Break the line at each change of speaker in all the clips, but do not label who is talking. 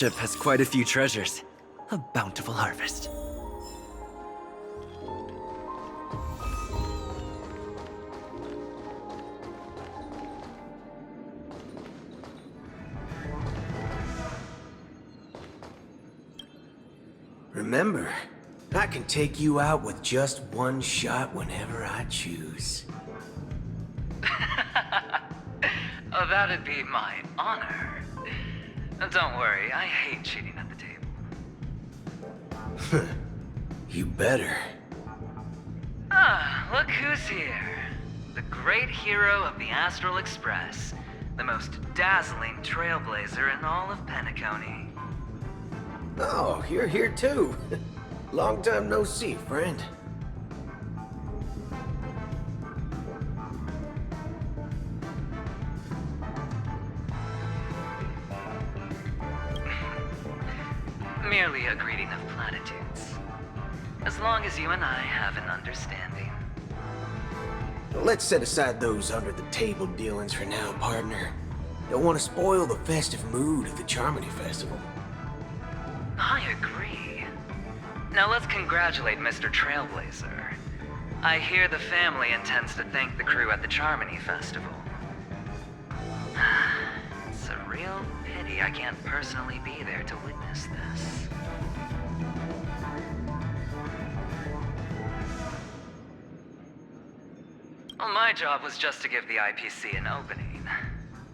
ship has quite a few treasures. A bountiful harvest.
Remember, I can take you out with just one shot whenever I choose.
Oh, that'd be my honor. Don't worry, I hate cheating at the table.
You better.
Ah, look who's here. The great hero of the Astral Express. The most dazzling trailblazer in all of Penacony.
Oh, you're here too. Long time no see, friend.
Merely a greeting of platitudes. As long as you and I have an understanding.
Let's set aside those under-the-table dealings for now, partner. Don't want to spoil the festive mood of the Charmony Festival.
I agree. Now let's congratulate Mr. Trailblazer. I hear the family intends to thank the crew at the Charmony Festival. It's a real pity I can't personally be there to witness this. Well, my job was just to give the IPC an opening.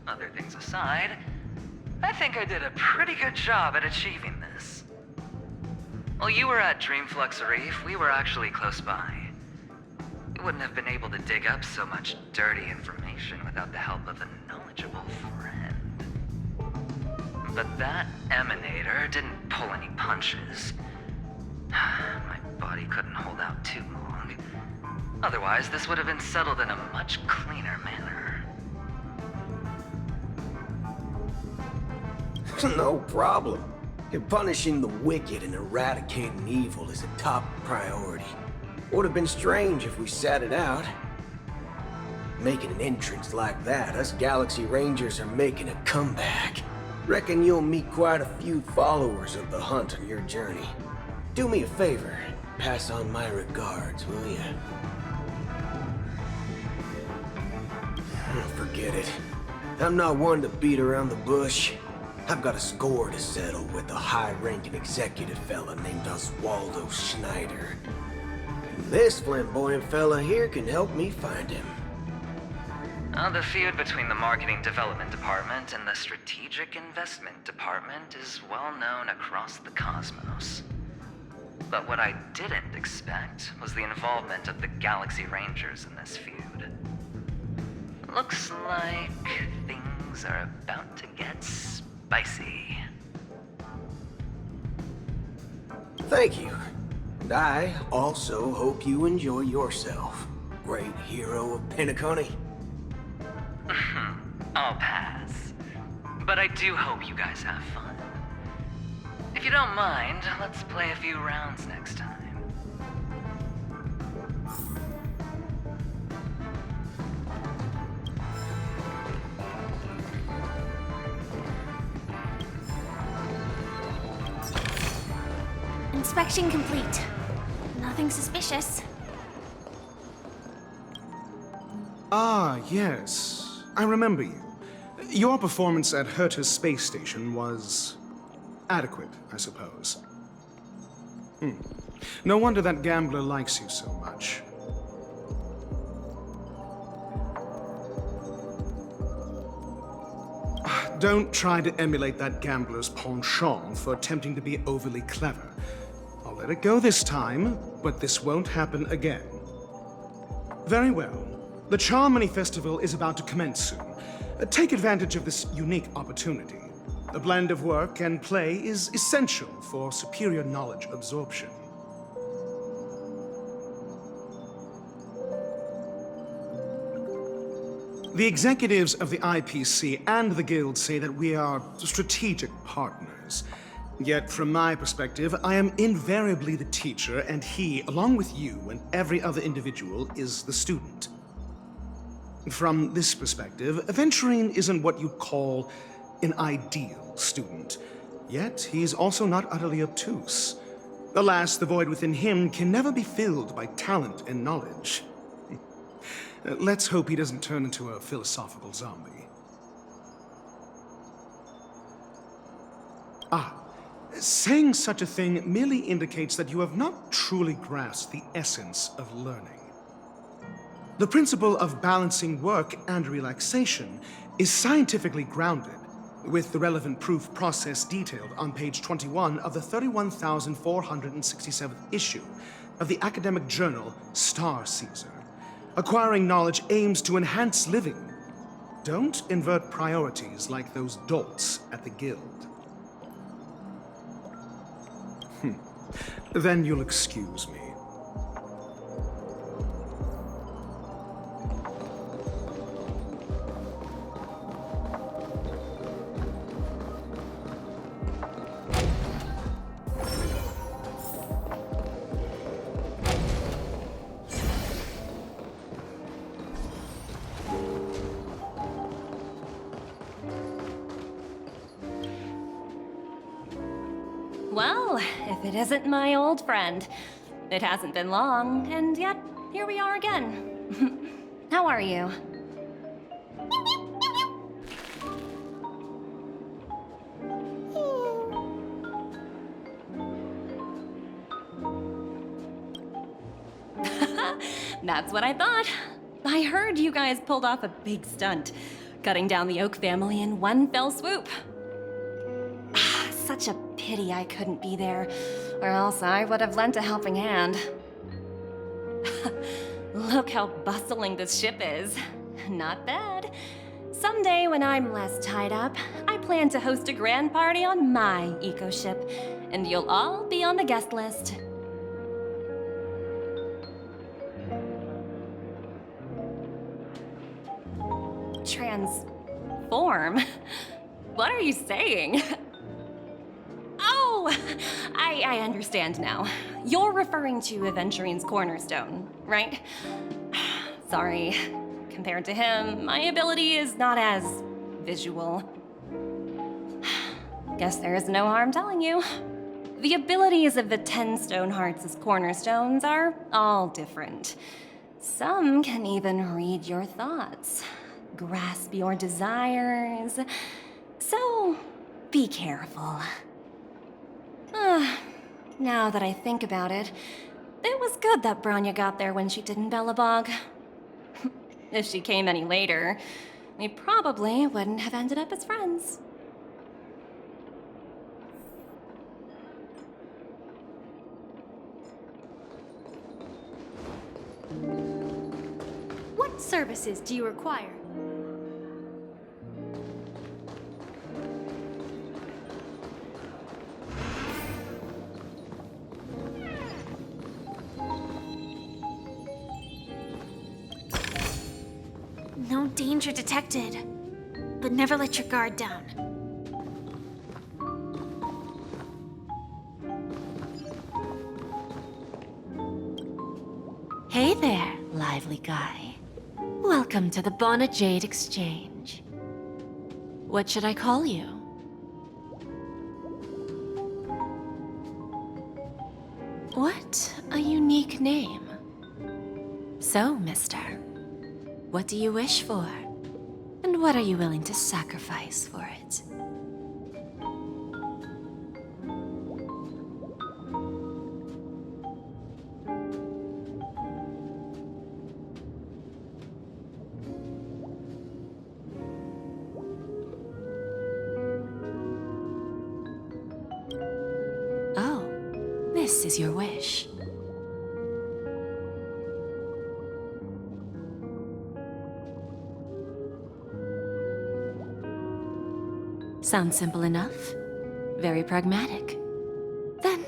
Other things aside, I think I did a pretty good job at achieving this. While you were at Dreamflux Reef, we were actually close by. We wouldn't have been able to dig up so much dirty information without the help of a knowledgeable friend. But that emanator didn't pull any punches. My body couldn't hold out too long. Otherwise, this would have been settled in a much cleaner manner.
No problem. Punishing the wicked and eradicating evil is a top priority. Would have been strange if we sat it out. Making an entrance like that, us Galaxy Rangers are making a comeback. Reckon you'll meet quite a few followers of the hunt on your journey. Do me a favor, pass on my regards, will ya? Forget it. I'm not one to beat around the bush. I've got a score to settle with a high-ranking executive fella named Oswaldo Schneider. This flamboyant fella here can help me find him.
The feud between the Marketing Development Department and the Strategic Investment Department is well known across the cosmos. But what I didn't expect was the involvement of the Galaxy Rangers in this feud. Looks like things are about to get spicy.
Thank you. And I also hope you enjoy yourself, great hero of Penacony.
I'll pass. But I do hope you guys have fun. If you don't mind, let's play a few rounds next time.
Inspection complete. Nothing suspicious.
Ah, yes. I remember you. Your performance at Herta's space station was adequate, I suppose. No wonder that gambler likes you so much. Don't try to emulate that gambler's penchant for attempting to be overly clever. I'll let it go this time, but this won't happen again. Very well. The Charmony Festival is about to commence soon. Take advantage of this unique opportunity. A blend of work and play is essential for superior knowledge absorption. The executives of the IPC and the Guild say that we are strategic partners. Yet, from my perspective, I am invariably the teacher, and he, along with you and every other individual, is the student. From this perspective, Aventurine isn't what you'd call an ideal student. Yet he's also not utterly obtuse. Alas, the void within him can never be filled by talent and knowledge. Let's hope he doesn't turn into a philosophical zombie. Saying such a thing merely indicates that you have not truly grasped the essence of learning. The principle of balancing work and relaxation is scientifically grounded, with the relevant proof process detailed on page 21 of the 31,467th issue of the academic journal Star Caesar. Acquiring knowledge aims to enhance living. Don't invert priorities like those dolts at the guild. Then you'll excuse me.
Well, if it isn't my old friend. It hasn't been long, and yet here we are again. How are you? That's what I thought. I heard you guys pulled off a big stunt, cutting down the Oak family in one fell swoop. Such a pity I couldn't be there, or else I would have lent a helping hand. Look how bustling this ship is. Not bad. Someday when I'm less tied up, I plan to host a grand party on my eco-ship, and you'll all be on the guest list. Transform? What are you saying? Oh, I understand now. You're referring to Aventurine's cornerstone, right? Sorry. Compared to him, my ability is not as visual. Guess there is no harm telling you. The abilities of the 10 Stonehearts as cornerstones are all different. Some can even read your thoughts, grasp your desires. So, be careful. Now that I think about it, it was good that Bronya got there when she did in Belobog. If she came any later, we probably wouldn't have ended up as friends.
What services do you require? No danger detected, but never let your guard down.
Hey there, lively guy. Welcome to the Bona Jade Exchange. What should I call you? What a unique name. So, mister, what do you wish for? And what are you willing to sacrifice for it? Oh, this is your wish. Sounds simple enough. Very pragmatic. Then,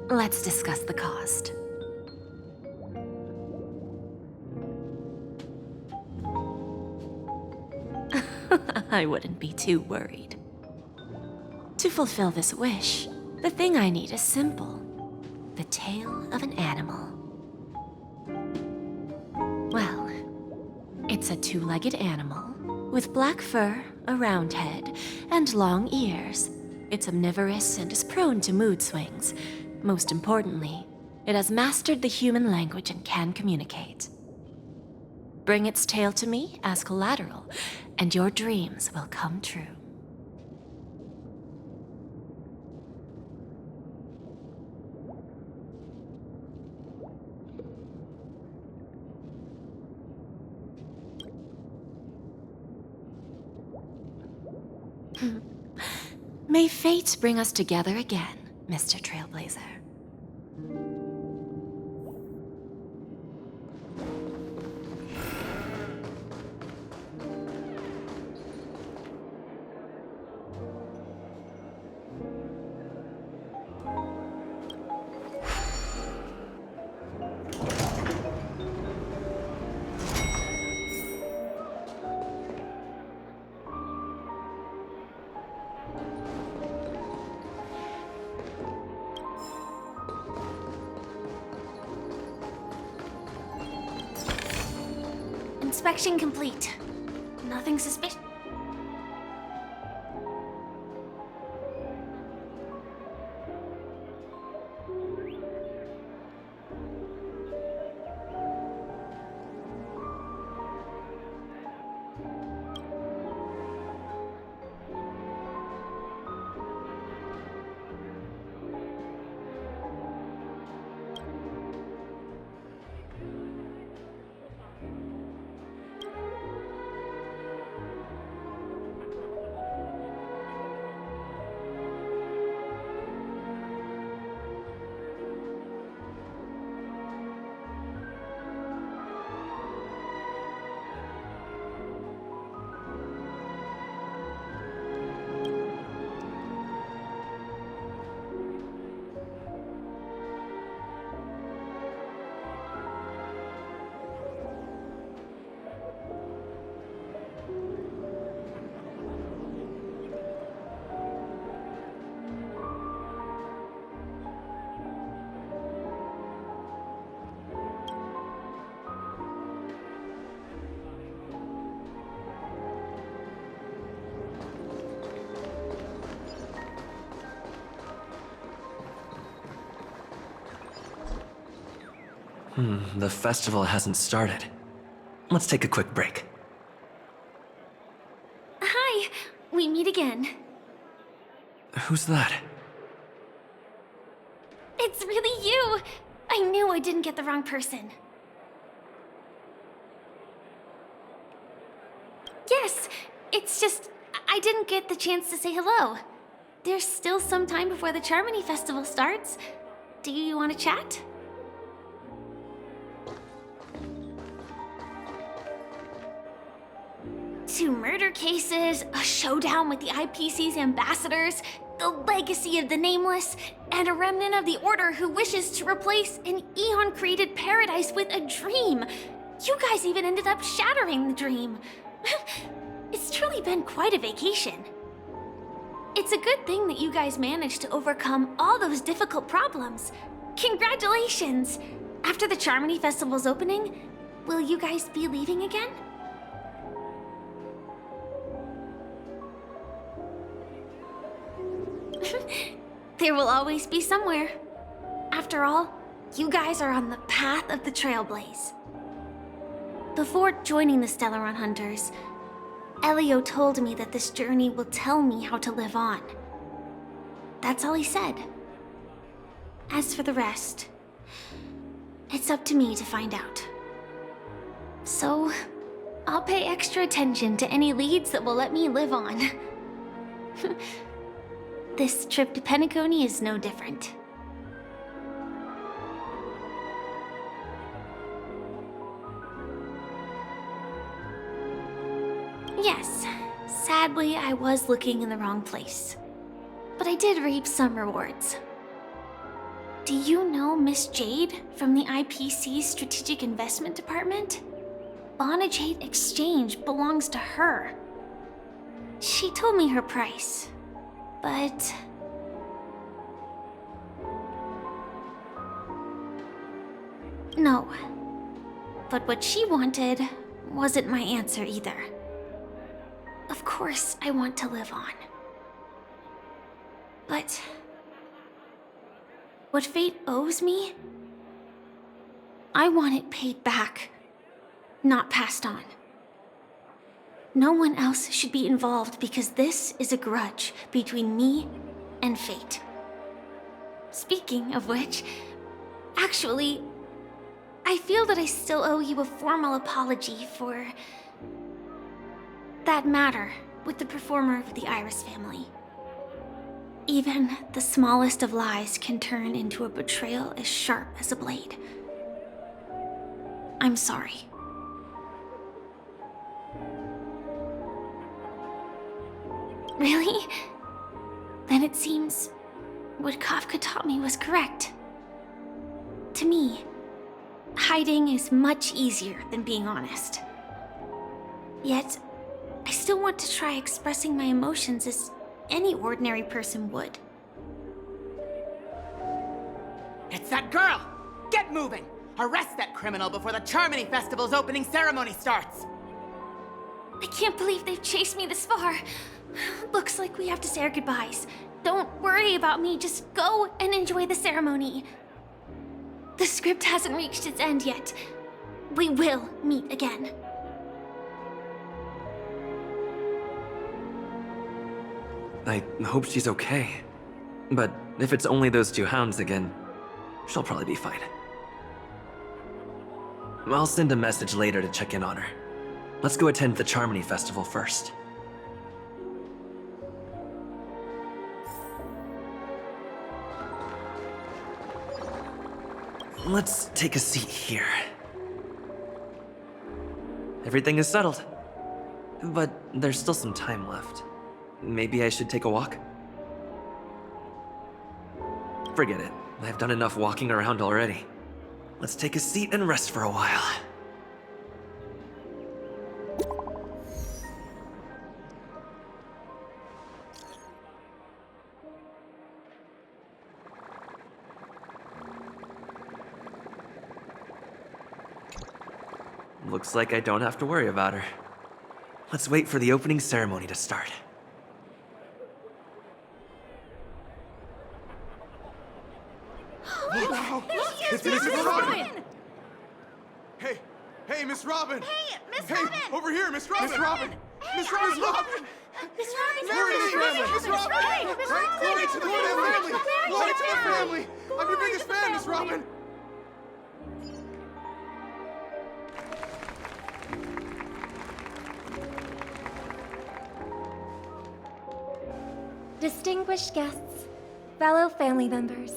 let's discuss the cost. I wouldn't be too worried. To fulfill this wish, the thing I need is simple. The tail of an animal. Well, it's a two-legged animal with black fur, a round head, and long ears, It's omnivorous and is prone to mood swings. Most importantly, it has mastered the human language and can communicate. Bring its tail to me as collateral, and your dreams will come true. May fate bring us together again, Mr. Trailblazer.
Inspection complete. Nothing suspicious.
The festival hasn't started. Let's take a quick break.
Hi, we meet again.
Who's that?
It's really you! I knew I didn't get the wrong person. Yes, it's just I didn't get the chance to say hello. There's still some time before the Charmony Festival starts. Do you want to chat? Two murder cases, a showdown with the IPC's ambassadors, the legacy of the Nameless, and a remnant of the Order who wishes to replace an Eon-created paradise with a dream. You guys even ended up shattering the dream. It's truly been quite a vacation. It's a good thing that you guys managed to overcome all those difficult problems. Congratulations! After the Charmony Festival's opening, will you guys be leaving again? There will always be somewhere. After all, you guys are on the path of the Trailblaze. Before joining the Stellaron Hunters, Elio told me that this journey will tell me how to live on. That's all he said. As for the rest, it's up to me to find out. So, I'll pay extra attention to any leads that will let me live on. This trip to Penacony is no different. Yes, sadly I was looking in the wrong place. But I did reap some rewards. Do you know Miss Jade from the IPC's Strategic Investment Department? Bonajade Exchange belongs to her. She told me her price, but... No. But what she wanted wasn't my answer either. Of course, I want to live on. But what fate owes me, I want it paid back, not passed on. No one else should be involved because this is a grudge between me and fate. Speaking of which, actually, I feel that I still owe you a formal apology for that matter with the performer of the Iris family. Even the smallest of lies can turn into a betrayal as sharp as a blade. I'm sorry. Really? Then it seems what Kafka taught me was correct. To me, hiding is much easier than being honest. Yet, I still want to try expressing my emotions as any ordinary person would.
It's that girl! Get moving! Arrest that criminal before the Charmony Festival's opening ceremony starts!
I can't believe they've chased me this far. Looks like we have to say our goodbyes. Don't worry about me, just go and enjoy the ceremony. The script hasn't reached its end yet. We will meet again.
I hope she's okay. But if it's only those two hounds again, she'll probably be fine. I'll send a message later to check in on her. Let's go attend the Charmony Festival first. Let's take a seat here. Everything is settled. But there's still some time left. Maybe I should take a walk? Forget it. I've done enough walking around already. Let's take a seat and rest for a while. Looks like I don't have to worry about her. Let's wait for the opening ceremony to start.
Wow! It's Miss Robin! Hey, Miss Robin!
Hey, Miss
Hey,
Robin!
over here, Miss Robin!
Miss Robin!
Miss Robin! Miss Robin!
Miss Robin!
Glory to the family! Miss Robin! Glory to the family! Glory to the family! I'm your biggest fan, Miss Robin!
Distinguished guests, fellow family members,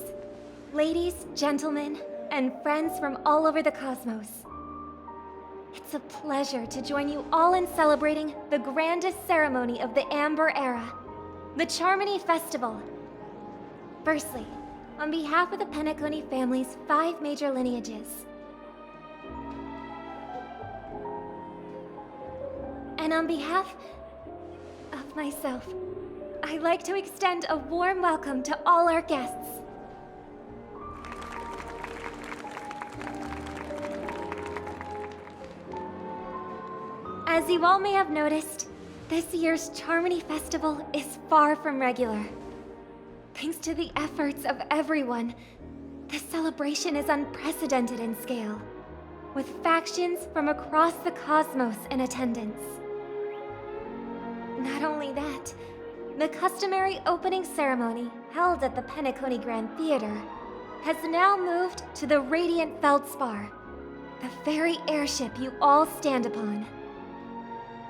ladies, gentlemen, and friends from all over the cosmos. It's a pleasure to join you all in celebrating the grandest ceremony of the Amber Era, the Charmony Festival. Firstly, on behalf of the Penacony family's 5 major lineages, and on behalf of myself, I'd like to extend a warm welcome to all our guests. As you all may have noticed, this year's Charmony Festival is far from regular. Thanks to the efforts of everyone, this celebration is unprecedented in scale, with factions from across the cosmos in attendance. Not only that, the customary opening ceremony held at the Penacony Grand Theater has now moved to the Radiant Feldspar, the very airship you all stand upon.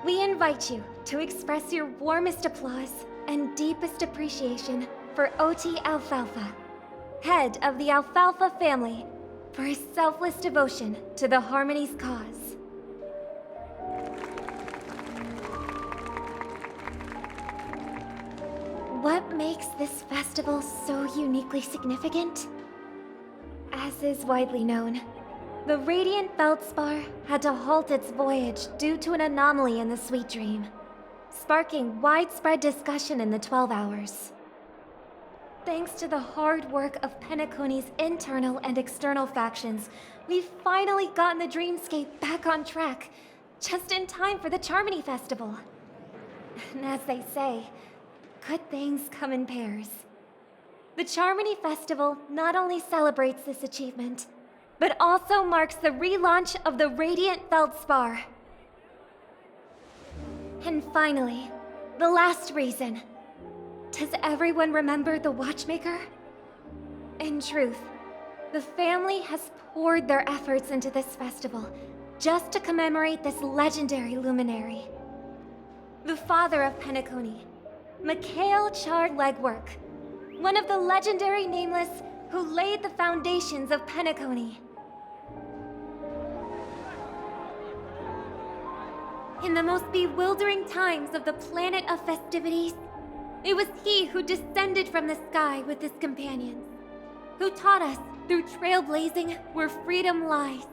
We invite you to express your warmest applause and deepest appreciation for Oti Alfalfa, head of the Alfalfa family, for his selfless devotion to the Harmony's cause. What makes this festival so uniquely significant? As is widely known, the Radiant Feldspar had to halt its voyage due to an anomaly in the Sweet Dream, sparking widespread discussion in the 12 Hours. Thanks to the hard work of Penacony's internal and external factions, we've finally gotten the Dreamscape back on track, just in time for the Charmony Festival. And as they say, good things come in pairs. The Charmony Festival not only celebrates this achievement, but also marks the relaunch of the Radiant Feldspar. And finally, the last reason. Does everyone remember the Watchmaker? In truth, the family has poured their efforts into this festival just to commemorate this legendary luminary. The father of Penacony, Mikhail Char Legwork, one of the legendary Nameless who laid the foundations of Penacony. In the most bewildering times of the planet of festivities, it was he who descended from the sky with his companions, who taught us through trailblazing where freedom lies.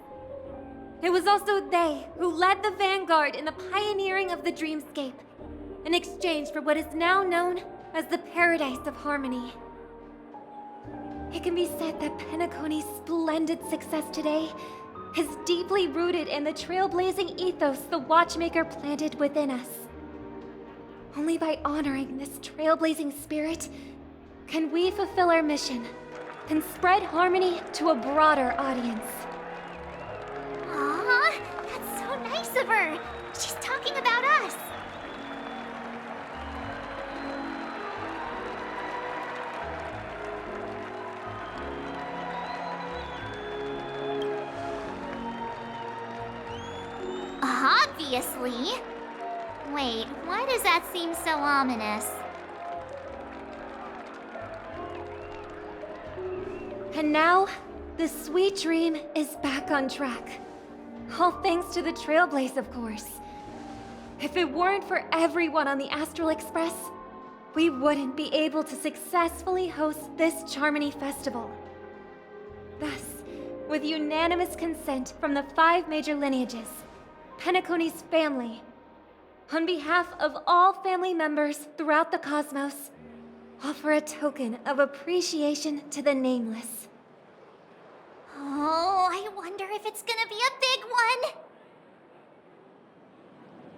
It was also they who led the vanguard in the pioneering of the dreamscape, in exchange for what is now known as the Paradise of Harmony. It can be said that Penacony's splendid success today is deeply rooted in the trailblazing ethos the Watchmaker planted within us. Only by honoring this trailblazing spirit can we fulfill our mission and spread harmony to a broader audience.
Aw, that's so nice of her. She's talking about us. Obviously. Wait, why does that seem so ominous?
And now, the sweet dream is back on track. All thanks to the Trailblaze, of course. If it weren't for everyone on the Astral Express, we wouldn't be able to successfully host this Charmony Festival. Thus, with unanimous consent from the 5 major lineages, Penacony's family, on behalf of all family members throughout the cosmos, offer a token of appreciation to the Nameless.
Oh, I wonder if it's gonna be a big one.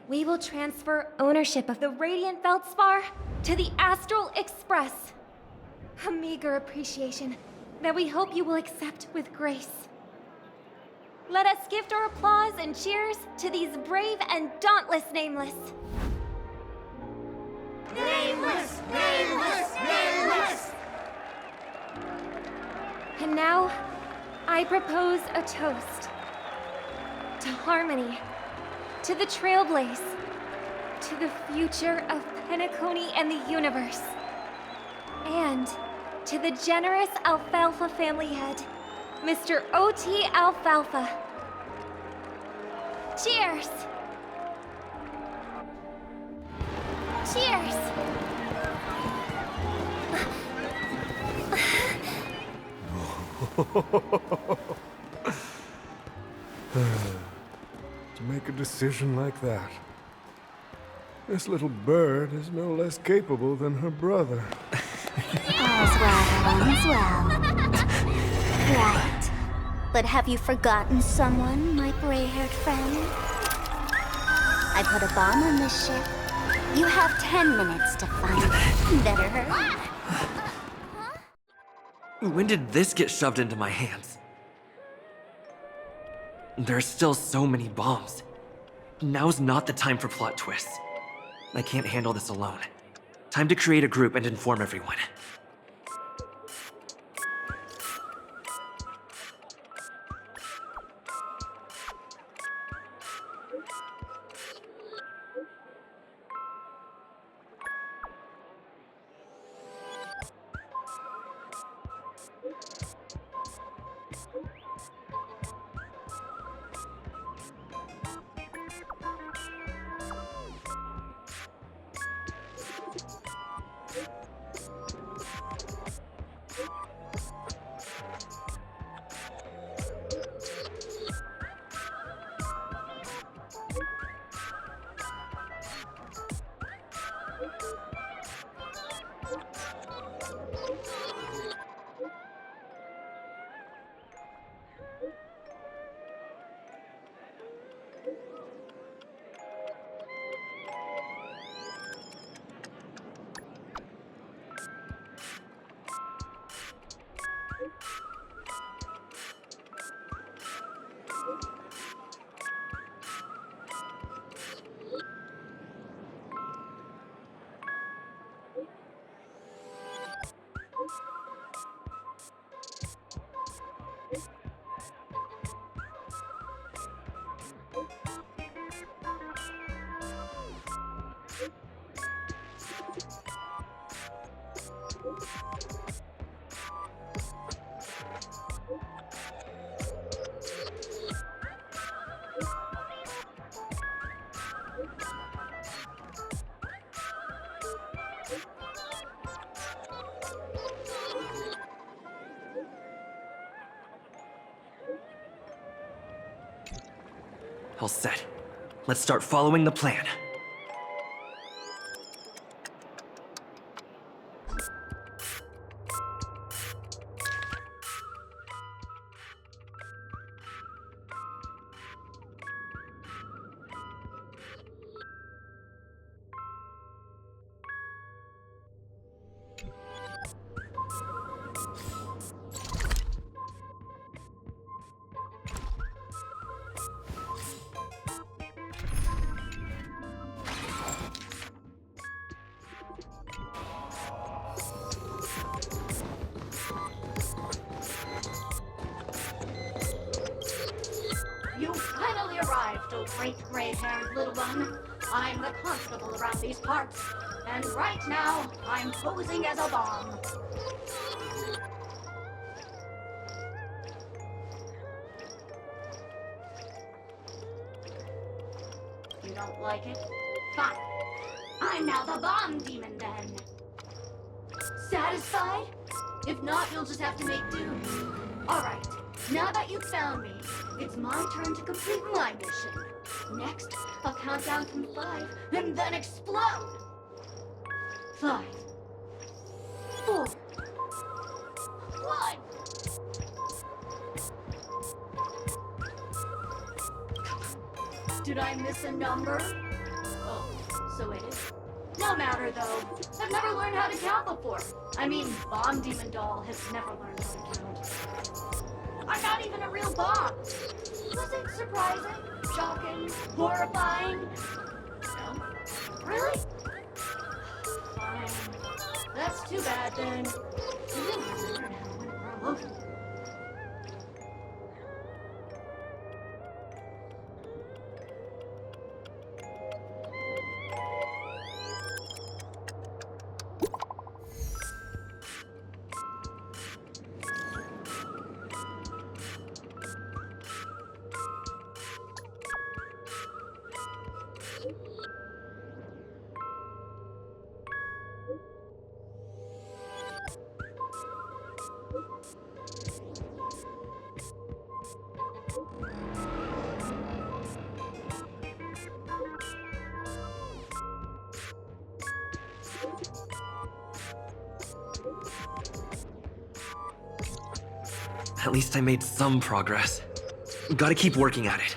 We will transfer ownership of the Radiant Feldspar to the Astral Express. A meager appreciation that we hope you will accept with grace. Let us gift our applause and cheers to these brave and dauntless Nameless.
Nameless! Nameless! Nameless!
And now, I propose a toast. To harmony, to the Trailblaze, to the future of Penacony and the universe, and to the generous Alfalfa family head, Mr. O.T. Alfalfa. Cheers!
Cheers!
To make a decision like that. This little bird is no less capable than her brother.
All's well, all's well. Right. But have you forgotten someone, my gray-haired friend? I put a bomb on this ship. You have 10 minutes to find it. Better hurry.
When did this get shoved into my hands? There's still so many bombs. Now's not the time for plot twists. I can't handle this alone. Time to create a group and inform everyone. All set. Let's start following the plan.
You finally arrived, oh great gray-haired little one. I'm the constable around these parts, and right now, I'm posing as a bomb. You don't like it? Fine. I'm now the bomb demon then. Satisfied? If not, you'll just have to make do. Alright, now that you've found me, it's my turn to complete my mission. Next, I'll count down from 5 and then explode. 5, 4, 1. Did I miss a number? Oh, so it is. No matter though. I've never learned how to count before. I mean, Bomb Demon Doll has never learned how to count. I'm not even a real bomb. Was it surprising? Shocking? Horrifying? No? Really? Fine. That's too bad then. You'll learn how to grow up.
At least I made some progress. Gotta keep working at it.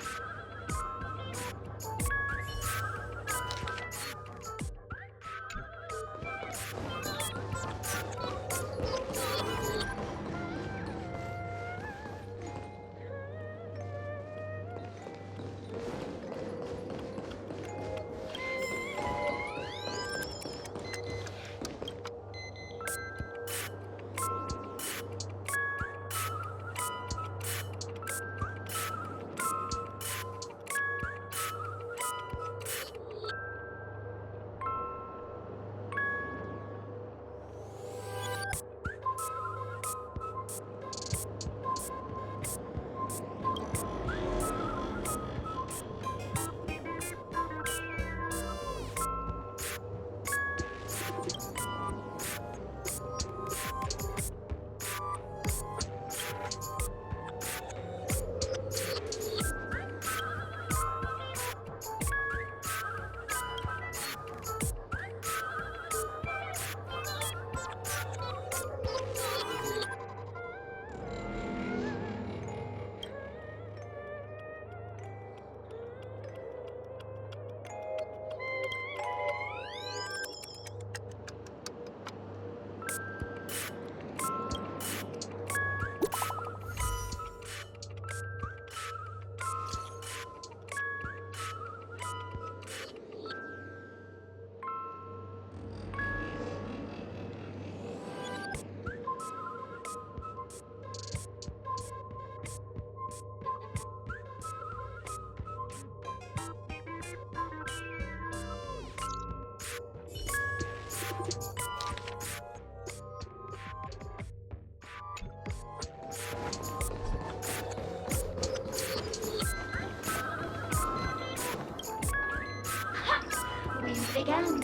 again.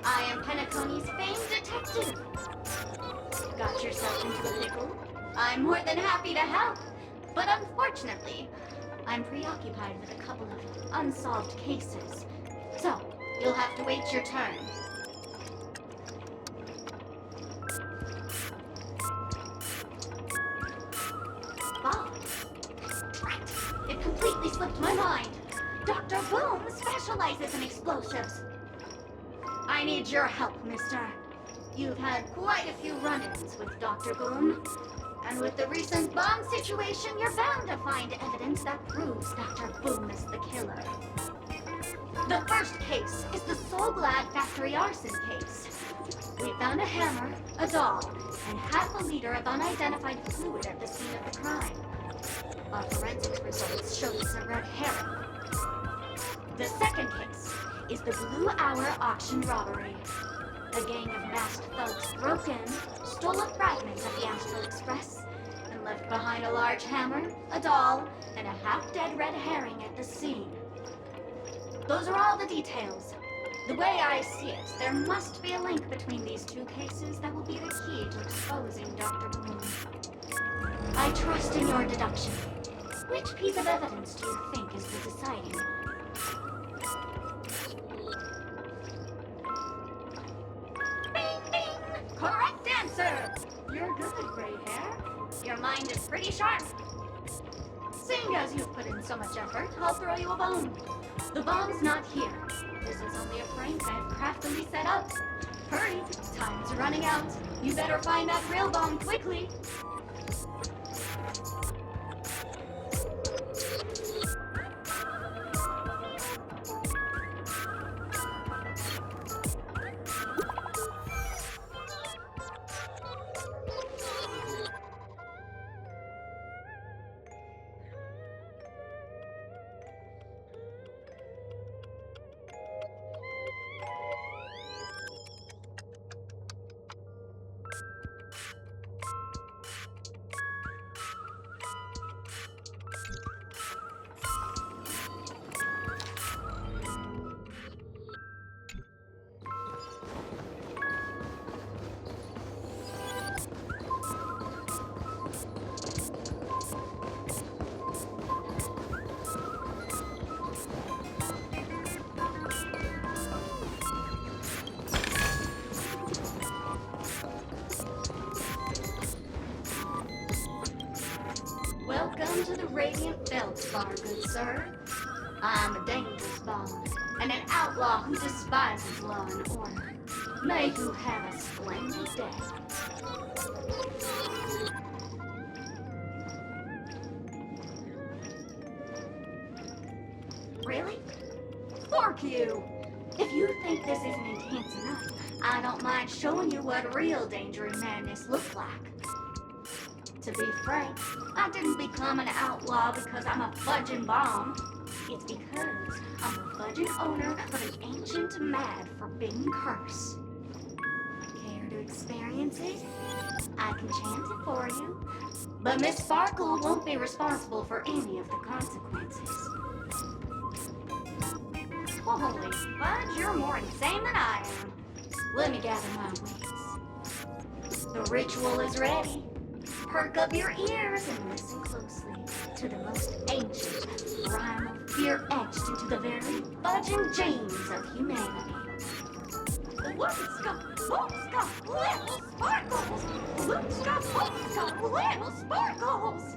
I am Penacony's famed detective. Got yourself into a pickle? I'm more than happy to help. But unfortunately, I'm preoccupied with a couple of unsolved cases. So, you'll have to wait your turn. Bob. Right. It completely slipped my mind. Dr. Boom specializes in explosives. I need your help, mister. You've had quite a few run-ins with Dr. Boom. And with the recent bomb situation, you're bound to find evidence that proves Dr. Boom is the killer. The first case is the Soulglad factory arson case. We found a hammer, a doll, and half a liter of unidentified fluid at the scene of the crime. Our forensics results showed us a red herring. The second case is the Blue Hour auction robbery. A gang of masked thugs broke in, stole a fragment of the Astral Express, and left behind a large hammer, a doll, and a half-dead red herring at the scene. Those are all the details. The way I see it, there must be a link between these two cases that will be the key to exposing Dr. Boom. I trust in your deduction. Which piece of evidence do you think is the deciding one? Bing, bing! Correct answer! You're good, gray hair. Your mind is pretty sharp. Seeing as you've put in so much effort, I'll throw you a bone. The bomb's not here. This is only a prank I've craftily set up. Hurry, time's running out. You better find that real bomb quickly. Welcome to the Radiant Belt Bar, good sir. I'm a dangerous bomb, and an outlaw who despises law and order. May you have a splendid day. Really? Fork you! If you think this isn't intense enough, I don't mind showing you what real danger and madness look like. To be frank, I didn't become an outlaw because I'm a fudging bomb. It's because I'm a fudging owner of an ancient, mad, forbidden curse. Care to experience it? I can chant it for you. But Miss Sparkle won't be responsible for any of the consequences. Holy fudge, you're more insane than I am. Let me gather my wits. The ritual is ready. Perk up your ears and listen closely to the most ancient rhyme of fear etched into the very fudging genes of humanity. Loopska, loopska, little sparkles! Loopska, loopska, little sparkles!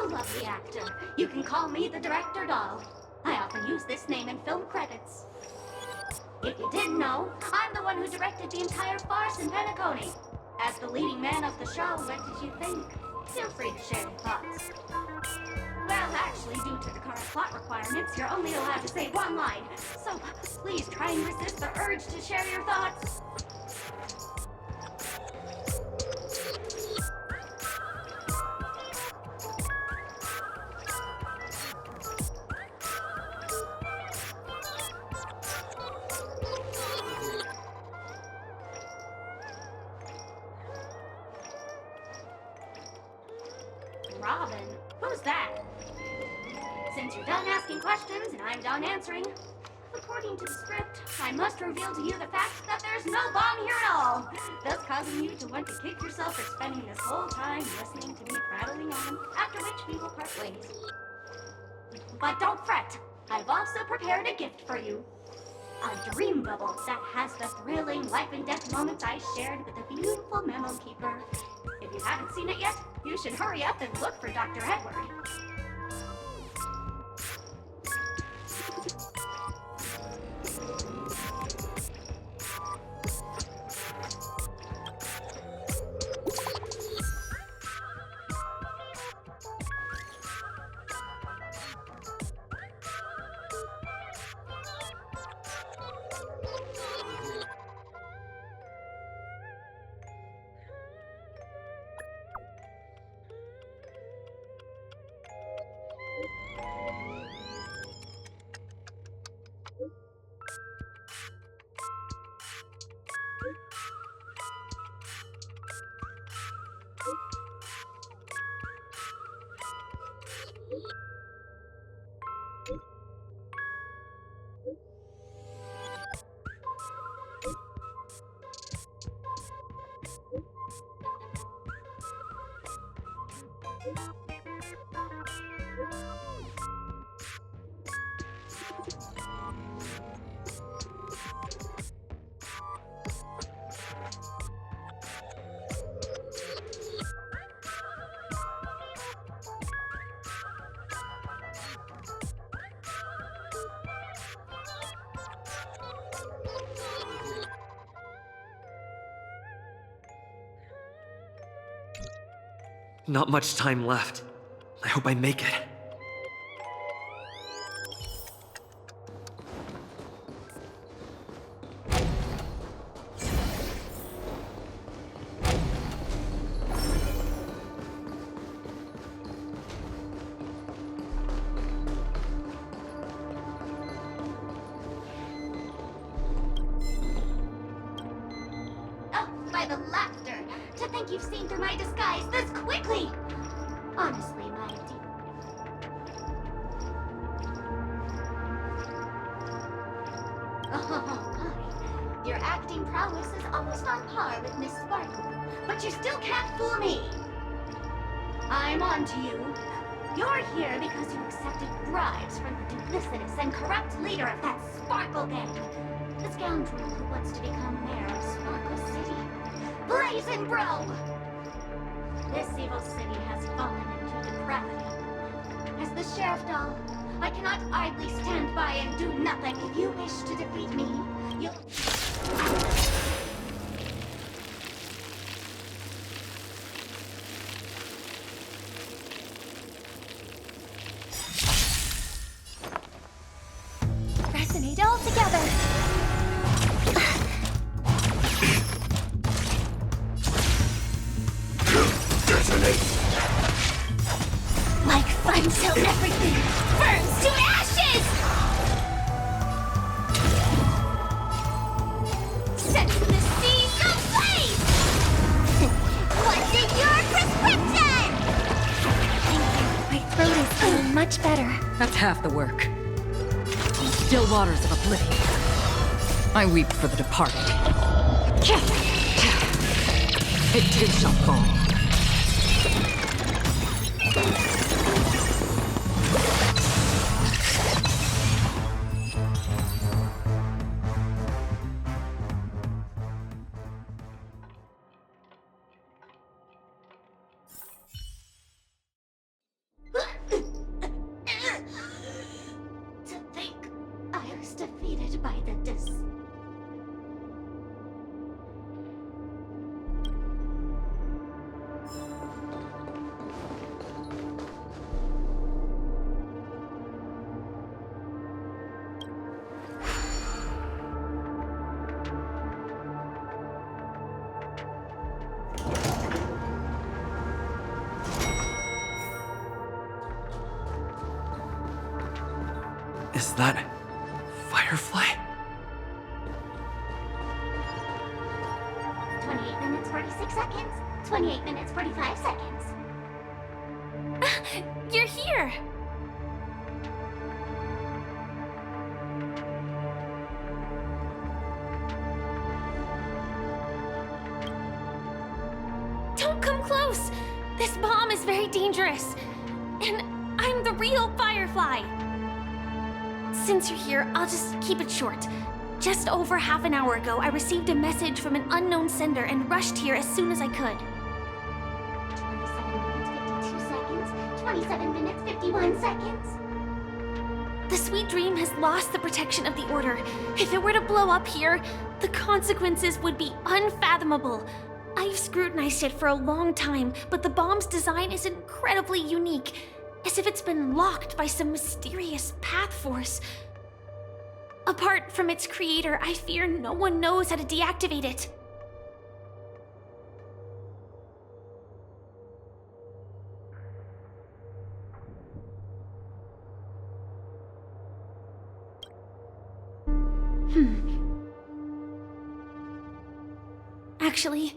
a lovely actor. You can call me the Director Doll. I often use this name in film credits. If you didn't know, I'm the one who directed the entire farce in Penacony. As the leading man of the show, what did you think? Feel free to share your thoughts. Well, actually, due to the current plot requirements, you're only allowed to say one line. So please try and resist the urge to share your thoughts. Robin? Who's that? Since you're done asking questions and I'm done answering, according to the script, I must reveal to you the fact that there's no bomb here at all, thus causing you to want to kick yourself for spending this whole time listening to me prattling on, after which we will part ways. But don't fret, I've also prepared a gift for you. A dream bubble that has the thrilling life and death moments I shared with the beautiful Memo Keeper. If you haven't seen it yet, you should hurry up and look for Dr. Edward.
Not much time left. I hope I make it.
Oh, by the laughter! To think you've seen through my disguise this quickly! Honestly, my dear. Oh, my. Your acting prowess is almost on par with Miss Sparkle, but you still can't fool me. I'm on to you. You're here because you accepted bribes from the duplicitous and corrupt leader of that Sparkle gang. The scoundrel who wants to become mayor of Sparkle City. Blazin' Bro! This evil city has fallen into depravity. As the Sheriff Doll, I cannot idly stand by and do nothing. If you wish to defeat me, you'll...
Resonate all together. Like fun till everything burns to ashes! Setting the seas ablaze! What's in your prescription? Thank you. My throat is feeling much better.
That's half the work. Still waters of oblivion. I weep for the departed. It too shall fall.
Is that Firefly?
28 minutes, 46 seconds. 28 minutes, 45 seconds.
You're here! Don't come close! This bomb is very dangerous. And I'm the real Firefly. Since you're here, I'll just keep it short. Just over half an hour ago, I received a message from an unknown sender and rushed here as soon as I could.
27 minutes, 51 seconds.
The Sweet Dream has lost the protection of the Order. If it were to blow up here, the consequences would be unfathomable. I've scrutinized it for a long time, but the bomb's design is incredibly unique, as if it's been locked by some mysterious path force. Apart from its creator, I fear no one knows how to deactivate it. Actually,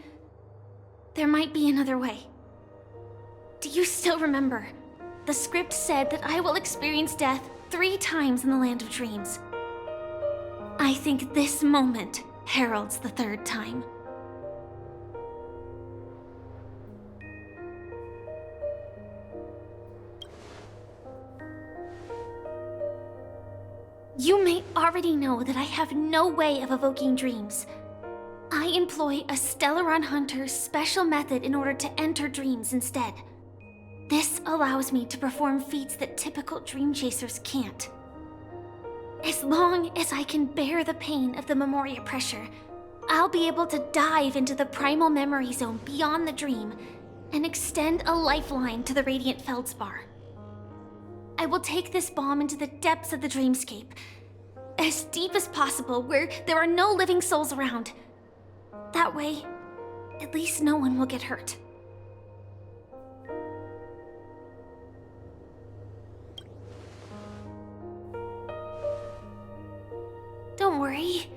there might be another way. Do you still remember? The script said that I will experience death 3 times in the Land of Dreams. I think this moment heralds the 3rd time. You may already know that I have no way of evoking dreams. I employ a Stellaron Hunter's special method in order to enter dreams instead. This allows me to perform feats that typical dream chasers can't. As long as I can bear the pain of the Memoria pressure, I'll be able to dive into the primal memory zone beyond the dream and extend a lifeline to the Radiant Feldspar. I will take this bomb into the depths of the dreamscape, as deep as possible where there are no living souls around. That way, at least no one will get hurt. Don't worry.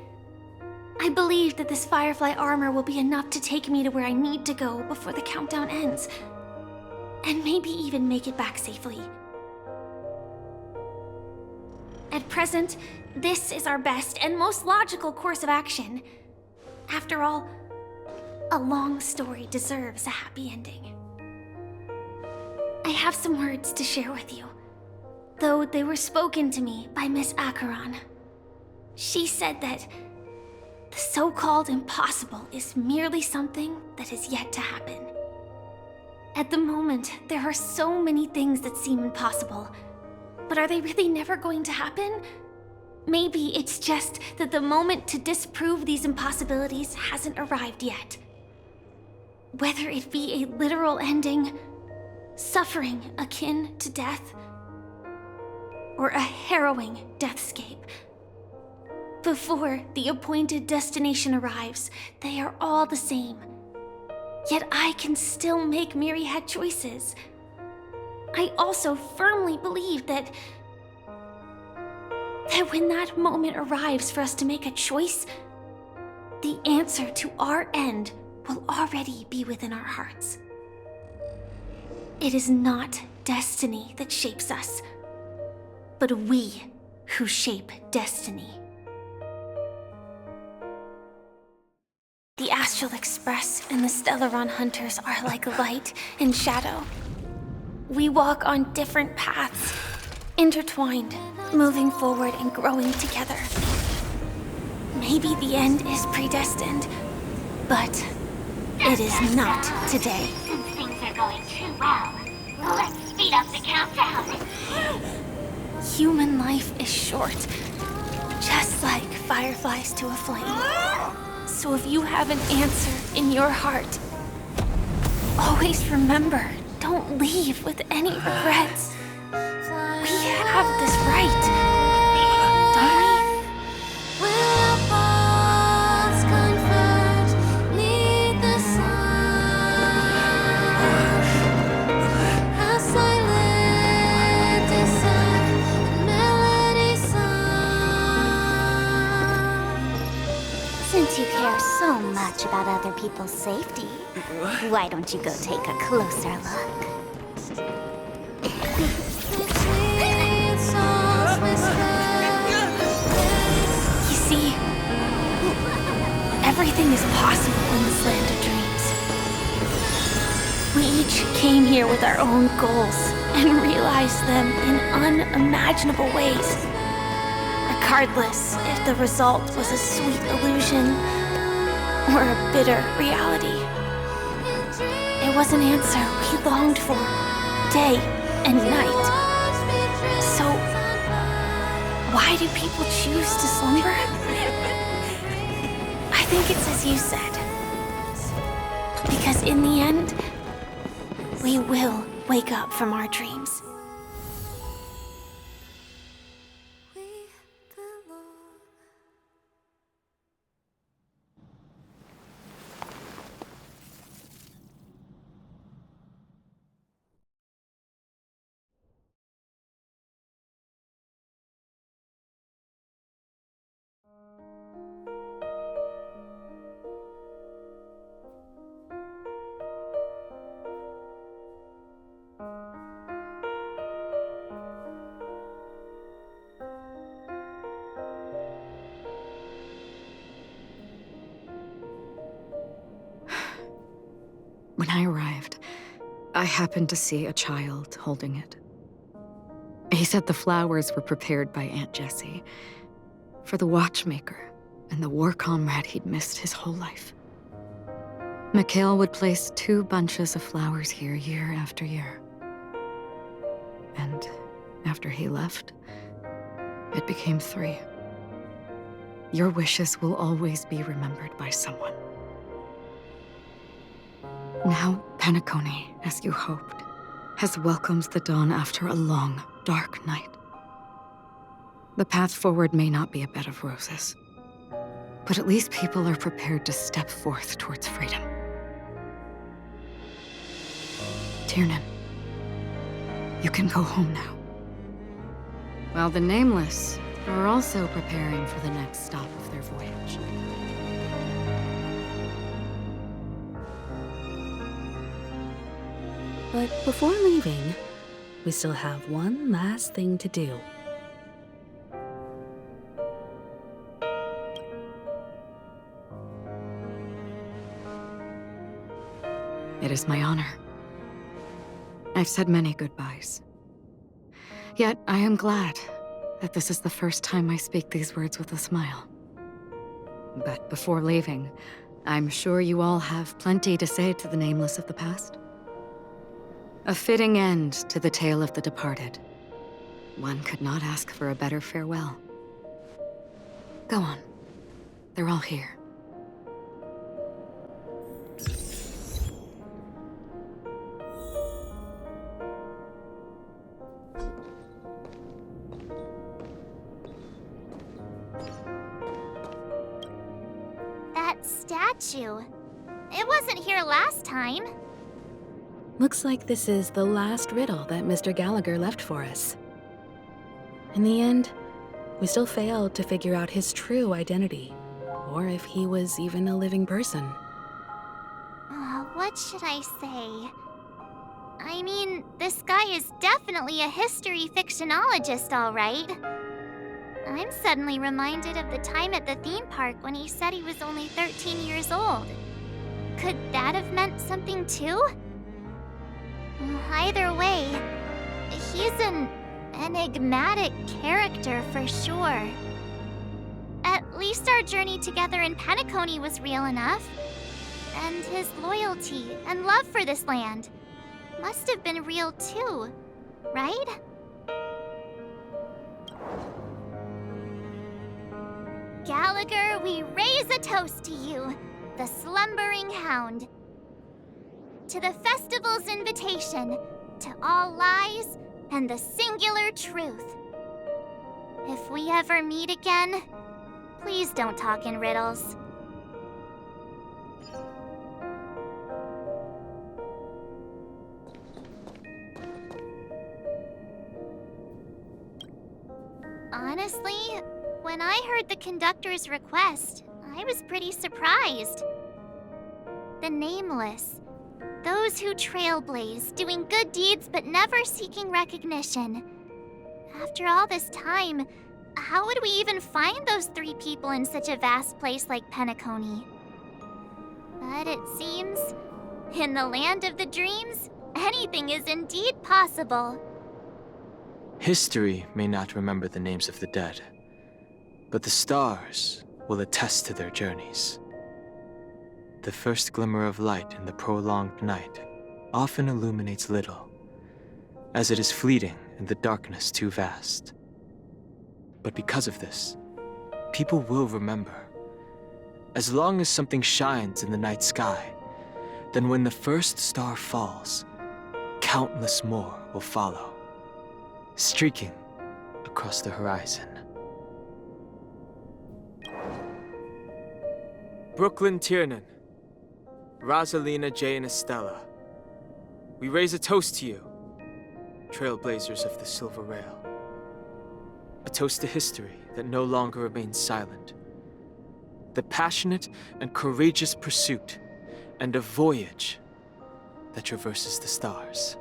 I believe that this Firefly armor will be enough to take me to where I need to go before the countdown ends. And maybe even make it back safely. At present, this is our best and most logical course of action. After all, a long story deserves a happy ending. I have some words to share with you, though they were spoken to me by Miss Acheron. She said that the so-called impossible is merely something that is yet to happen. At the moment, there are so many things that seem impossible, but are they really never going to happen? Maybe it's just that the moment to disprove these impossibilities hasn't arrived yet. Whether it be a literal ending, suffering akin to death, or a harrowing deathscape. Before the appointed destination arrives, they are all the same. Yet I can still make myriad choices. I also firmly believe that when that moment arrives for us to make a choice, the answer to our end will already be within our hearts. It is not destiny that shapes us, but we who shape destiny. The Astral Express and the Stellaron Hunters are like light and shadow. We walk on different paths, intertwined, moving forward and growing together. Maybe the end is predestined, but it is not today.
Since things are going too well, let's speed up the countdown.
Human life is short, just like fireflies to a flame. So if you have an answer in your heart, always remember, don't leave with any regrets. We have this right, don't we?
Silent, melody. care so much about other people's safety, why don't you go take a closer look?
You see, everything is possible in this land of dreams. We each came here with our own goals and realized them in unimaginable ways. Regardless if the result was a sweet illusion or a bitter reality. It was an answer we longed for, day and night. So, why do people choose to slumber? I think it's as you said. Because in the end, we will wake up from our dreams.
When I arrived, I happened to see a child holding it. He said the flowers were prepared by Aunt Jessie for the watchmaker and the war comrade he'd missed his whole life. Mikhail would place 2 bunches of flowers here year after year. And after he left, it became 3. Your wishes will always be remembered by someone. Now, Penacony, as you hoped, has welcomed the dawn after a long, dark night. The path forward may not be a bed of roses, but at least people are prepared to step forth towards freedom. Tiernan, you can go home now. While the Nameless are also preparing for the next stop of their voyage.
But before leaving, we still have one last thing to do.
It is my honor. I've said many goodbyes. Yet I am glad that this is the first time I speak these words with a smile. But before leaving, I'm sure you all have plenty to say to the Nameless of the past. A fitting end to the tale of the departed. One could not ask for a better farewell. Go on. They're all here.
That statue. It wasn't here last time.
Looks like this is the last riddle that Mr. Gallagher left for us. In the end, we still failed to figure out his true identity, or if he was even a living person.
What should I say? I mean, this guy is definitely a history fictionologist, all right. I'm suddenly reminded of the time at the theme park when he said he was only 13 years old. Could that have meant something too? Either way, he's an enigmatic character for sure. At least our journey together in Penacony was real enough. And his loyalty and love for this land must have been real too, right? Gallagher, we raise a toast to you, the slumbering hound. To the festival's invitation, to all lies and the singular truth. If we ever meet again, please don't talk in riddles. Honestly, when I heard the conductor's request, I was pretty surprised. The Nameless. Those who trailblaze, doing good deeds but never seeking recognition. After all this time, how would we even find those 3 people in such a vast place like Penacony? But it seems, in the land of the dreams, anything is indeed possible.
History may not remember the names of the dead, but the stars will attest to their journeys. The first glimmer of light in the prolonged night often illuminates little, as it is fleeting in the darkness too vast. But because of this, people will remember. As long as something shines in the night sky, then when the first star falls, countless more will follow, streaking across the horizon. Brooklyn Tiernan, Rosalina J. and Estella, we raise a toast to you, trailblazers of the Silver Rail. A toast to history that no longer remains silent. The passionate and courageous pursuit, and a voyage that traverses the stars.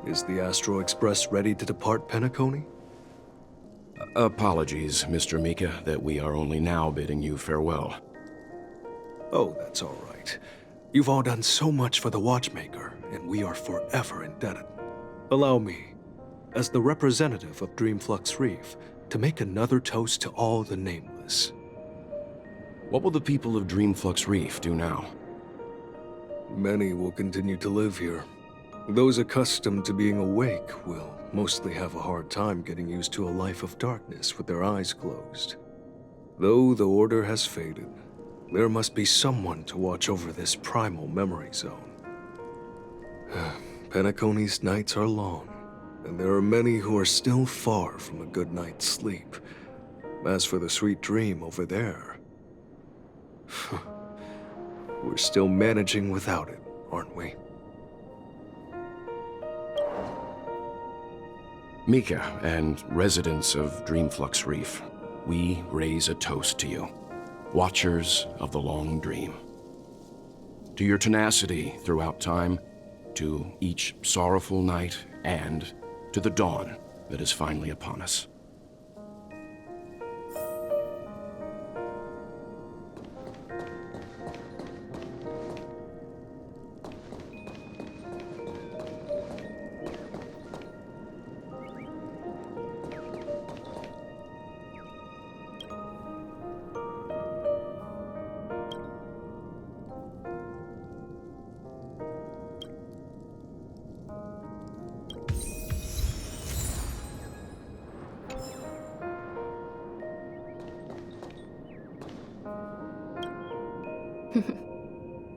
Is the Astro Express ready to depart Penacony?
Apologies, Mr. Mika, that we are only now bidding you farewell.
Oh, that's all right. You've all done so much for the Watchmaker, and we are forever indebted. Allow me, as the representative of Dreamflux Reef, to make another toast to all the Nameless.
What will the people of Dreamflux Reef do now?
Many will continue to live here. Those accustomed to being awake will mostly have a hard time getting used to a life of darkness with their eyes closed. Though the order has faded, there must be someone to watch over this primal memory zone. Penacony's nights are long, and there are many who are still far from a good night's sleep. As for the sweet dream over there, we're still managing without it, aren't we?
Mika and residents of Dreamflux Reef, we raise a toast to you, watchers of the long dream. To your tenacity throughout time, to each sorrowful night, and to the dawn that is finally upon us.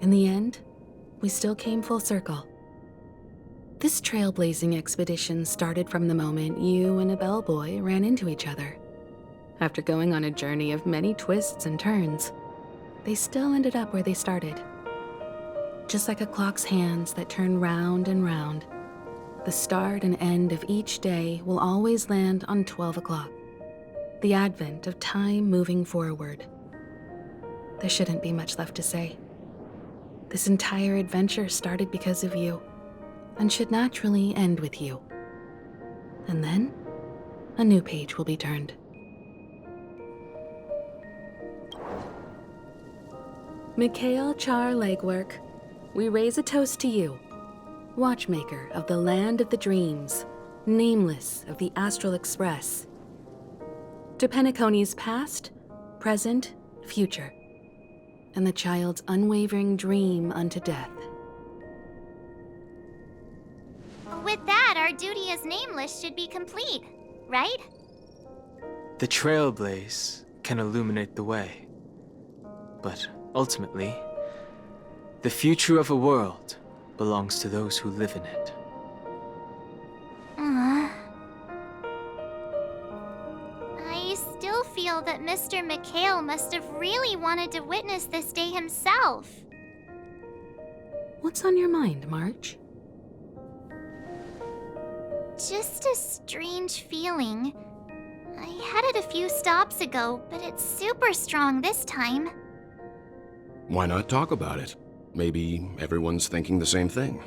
In the end, we still came full circle. This trailblazing expedition started from the moment you and a bellboy ran into each other. After going on a journey of many twists and turns, they still ended up where they started. Just like a clock's hands that turn round and round, the start and end of each day will always land on 12 o'clock, the advent of time moving forward. There shouldn't be much left to say. This entire adventure started because of you, and should naturally end with you. And then, a new page will be turned. Mikhail Char Legwork, we raise a toast to you, watchmaker of the land of the dreams, nameless of the Astral Express. To Penacony's past, present, future, and the child's unwavering dream unto death.
With that, our duty as Nameless should be complete, right?
The Trailblaze can illuminate the way. But ultimately, the future of a world belongs to those who live in it.
I still feel that Mr. McHale must have really wanted to witness this day himself.
What's on your mind, March?
Just a strange feeling. I had it a few stops ago, but it's super strong this time.
Why not talk about it? Maybe everyone's thinking the same thing.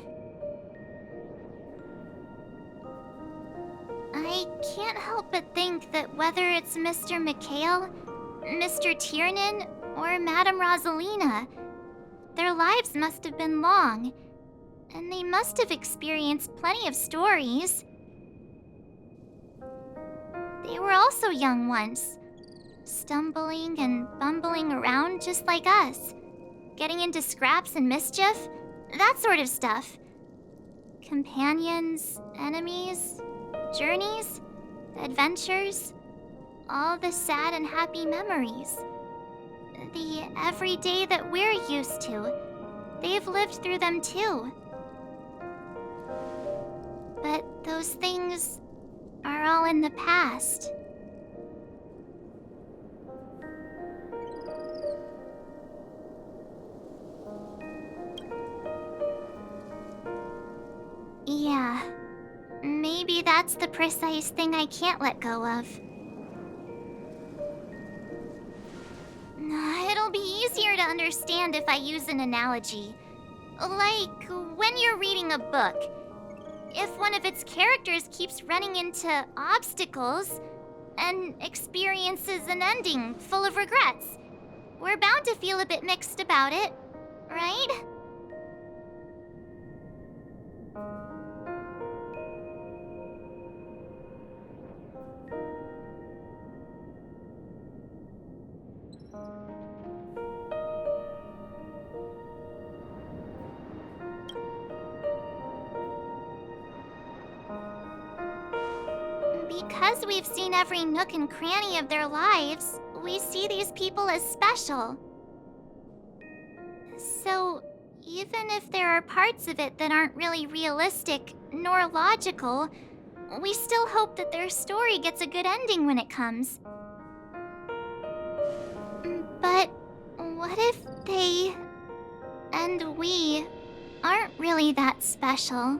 I can't help but think that whether it's Mr. McHale, Mr. Tiernan, or Madame Rosalina, their lives must have been long, and they must have experienced plenty of stories. They were also young once, stumbling and bumbling around just like us, getting into scraps and mischief, that sort of stuff. Companions, enemies, journeys, adventures, all the sad and happy memories. The everyday that we're used to, they've lived through them too. But those things are all in the past. Yeah, maybe that's the precise thing I can't let go of. It'll be easier to understand if I use an analogy. Like when you're reading a book. If one of its characters keeps running into obstacles and experiences an ending full of regrets, we're bound to feel a bit mixed about it, right? Because we've seen every nook and cranny of their lives, we see these people as special. So, even if there are parts of it that aren't really realistic nor logical, we still hope that their story gets a good ending when it comes. But what if they and we aren't really that special?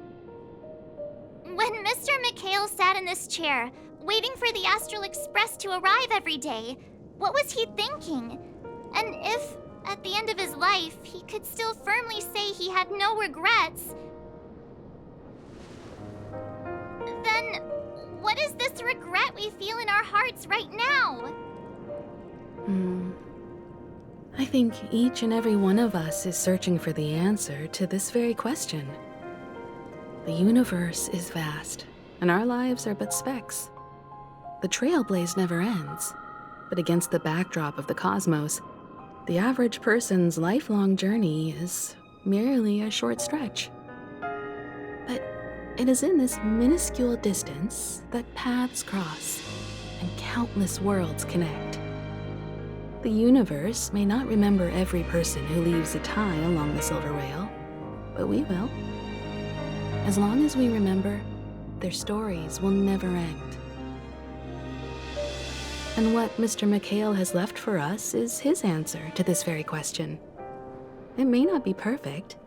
When Mr. McHale sat in this chair, waiting for the Astral Express to arrive every day, what was he thinking? And if, at the end of his life, he could still firmly say he had no regrets, then what is this regret we feel in our hearts right now?
I think each and every one of us is searching for the answer to this very question. The universe is vast, and our lives are but specks. The Trailblaze never ends, but against the backdrop of the cosmos, the average person's lifelong journey is merely a short stretch. But it is in this minuscule distance that paths cross and countless worlds connect. The universe may not remember every person who leaves a tie along the Silver Rail, but we will. As long as we remember, their stories will never end. And what Mr. McHale has left for us is his answer to this very question. It may not be perfect,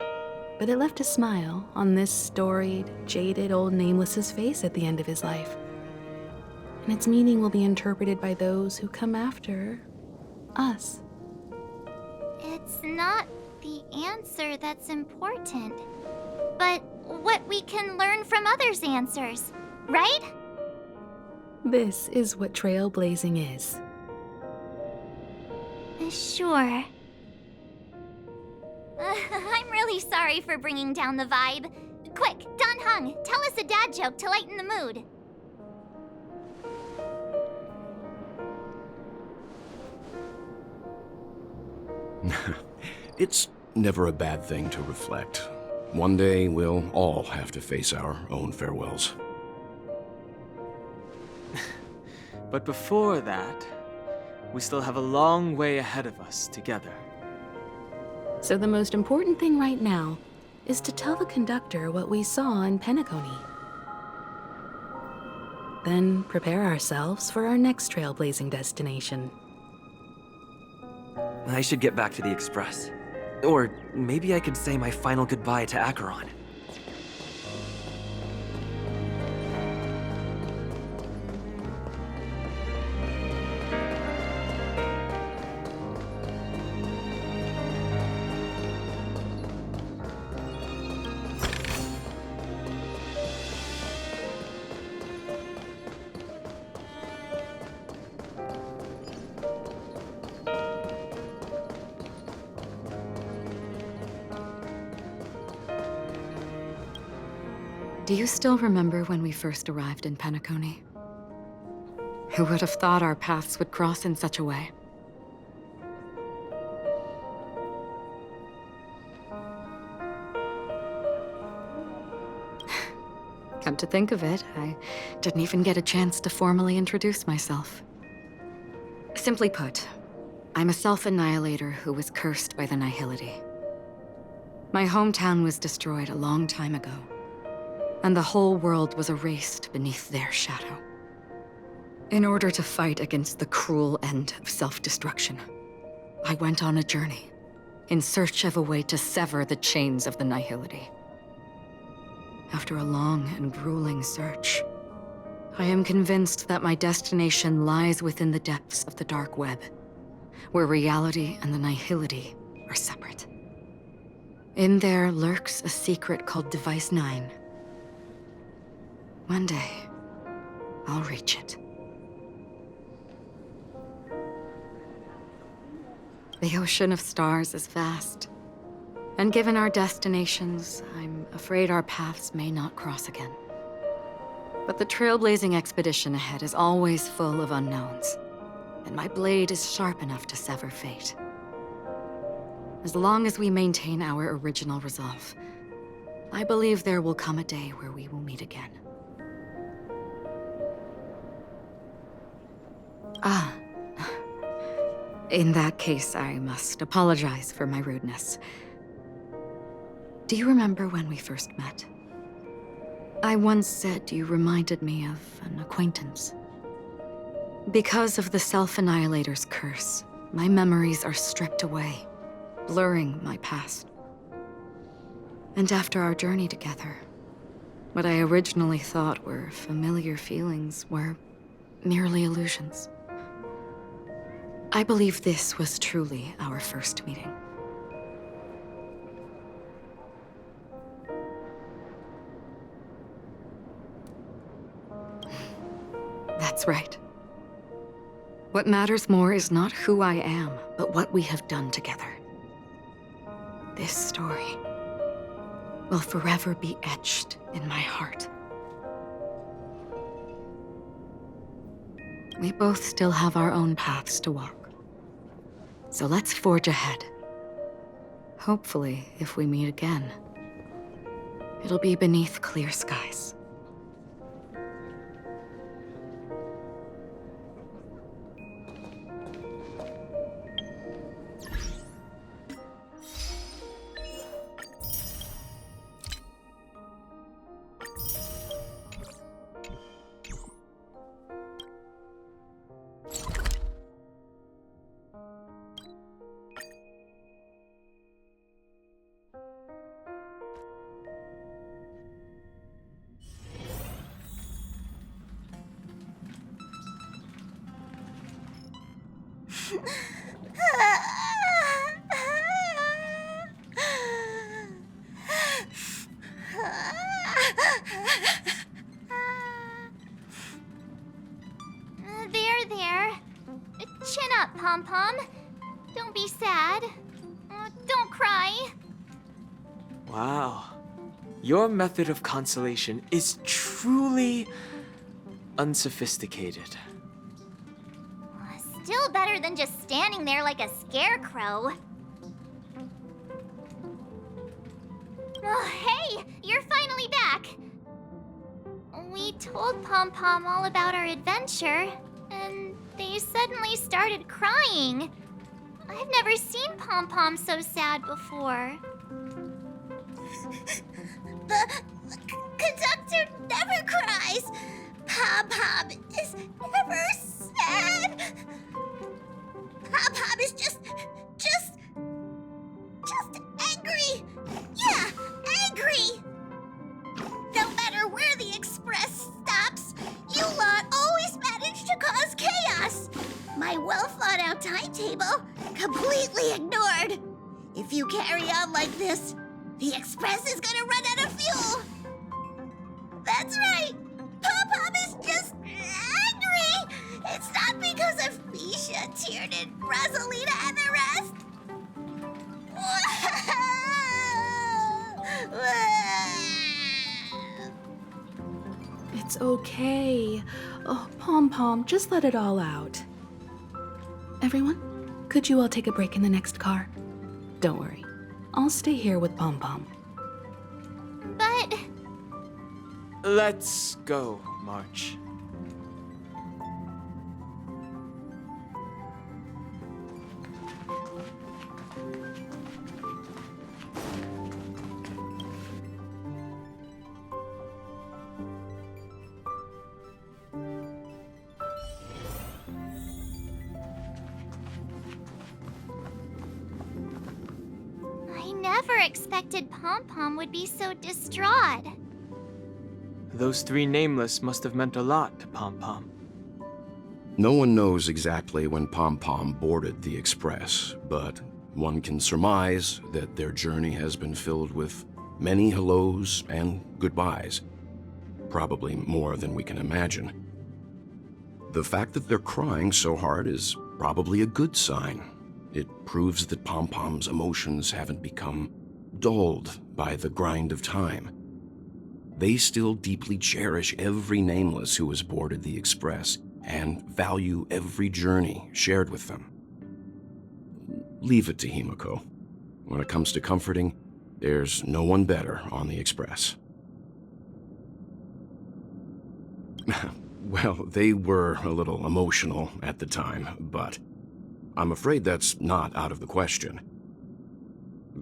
but it left a smile on this storied, jaded old Nameless's face at the end of his life. And its meaning will be interpreted by those who come after us.
It's not the answer that's important, but what we can learn from others' answers, right?
This is what trailblazing is.
Sure. I'm really sorry for bringing down the vibe. Quick, Dan Heng, tell us a dad joke to lighten the mood.
It's never a bad thing to reflect. One day, we'll all have to face our own farewells.
But before that, we still have a long way ahead of us together.
So the most important thing right now is to tell the conductor what we saw in Penacony. Then prepare ourselves for our next trailblazing destination.
I should get back to the Express. Or maybe I could say my final goodbye to Acheron.
Do you still remember when we first arrived in Penacony? Who would have thought our paths would cross in such a way? Come to think of it, I didn't even get a chance to formally introduce myself. Simply put, I'm a self-annihilator who was cursed by the Nihility. My hometown was destroyed a long time ago, and the whole world was erased beneath their shadow. In order to fight against the cruel end of self-destruction, I went on a journey in search of a way to sever the chains of the Nihility. After a long and grueling search, I am convinced that my destination lies within the depths of the dark web, where reality and the Nihility are separate. In there lurks a secret called Device 9. One day, I'll reach it. The ocean of stars is vast, and given our destinations, I'm afraid our paths may not cross again. But the trailblazing expedition ahead is always full of unknowns, and my blade is sharp enough to sever fate. As long as we maintain our original resolve, I believe there will come a day where we will meet again. In that case, I must apologize for my rudeness. Do you remember when we first met? I once said you reminded me of an acquaintance. Because of the Self-Annihilator's curse, my memories are stripped away, blurring my past. And after our journey together, what I originally thought were familiar feelings were merely illusions. I believe this was truly our first meeting. That's right. What matters more is not who I am, but what we have done together. This story will forever be etched in my heart. We both still have our own paths to walk. So let's forge ahead. Hopefully, if we meet again, it'll be beneath clear skies.
There. Chin up, Pom-Pom. Don't be sad. Don't cry.
Wow. Your method of consolation is truly unsophisticated.
Still better than just standing there like a scarecrow. Oh, hey! You're finally back! We told Pom Pom all about our adventure, and they suddenly started crying. I've never seen Pom Pom so sad before. The conductor never cries. Pom Pom is never sad. Pom Pom is just angry. Yeah, angry. No matter where the express stops, you lot always manage to cause chaos. My well-thought-out timetable completely ignored. If you carry on like this, the express is gonna run out of fuel. That's right. Pom Pom is just angry. It's not because of Misha, Tiernan, Rosalina, and the rest.
It's okay. Oh, Pom Pom, just let it all out. Everyone, could you all take a break in the next car? Don't worry. I'll stay here with Pom Pom.
But...
Let's go, March.
I never expected Pom Pom would be so distraught.
Those three nameless must have meant a lot to Pom Pom.
No one knows exactly when Pom Pom boarded the Express, but one can surmise that their journey has been filled with many hellos and goodbyes. Probably more than we can imagine. The fact that they're crying so hard is probably a good sign. It proves that Pom Pom's emotions haven't become dulled by the grind of time. They still deeply cherish every nameless who has boarded the Express and value every journey shared with them. Leave it to Himiko. When it comes to comforting, there's no one better on the Express. Well, they were a little emotional at the time, but I'm afraid that's not out of the question.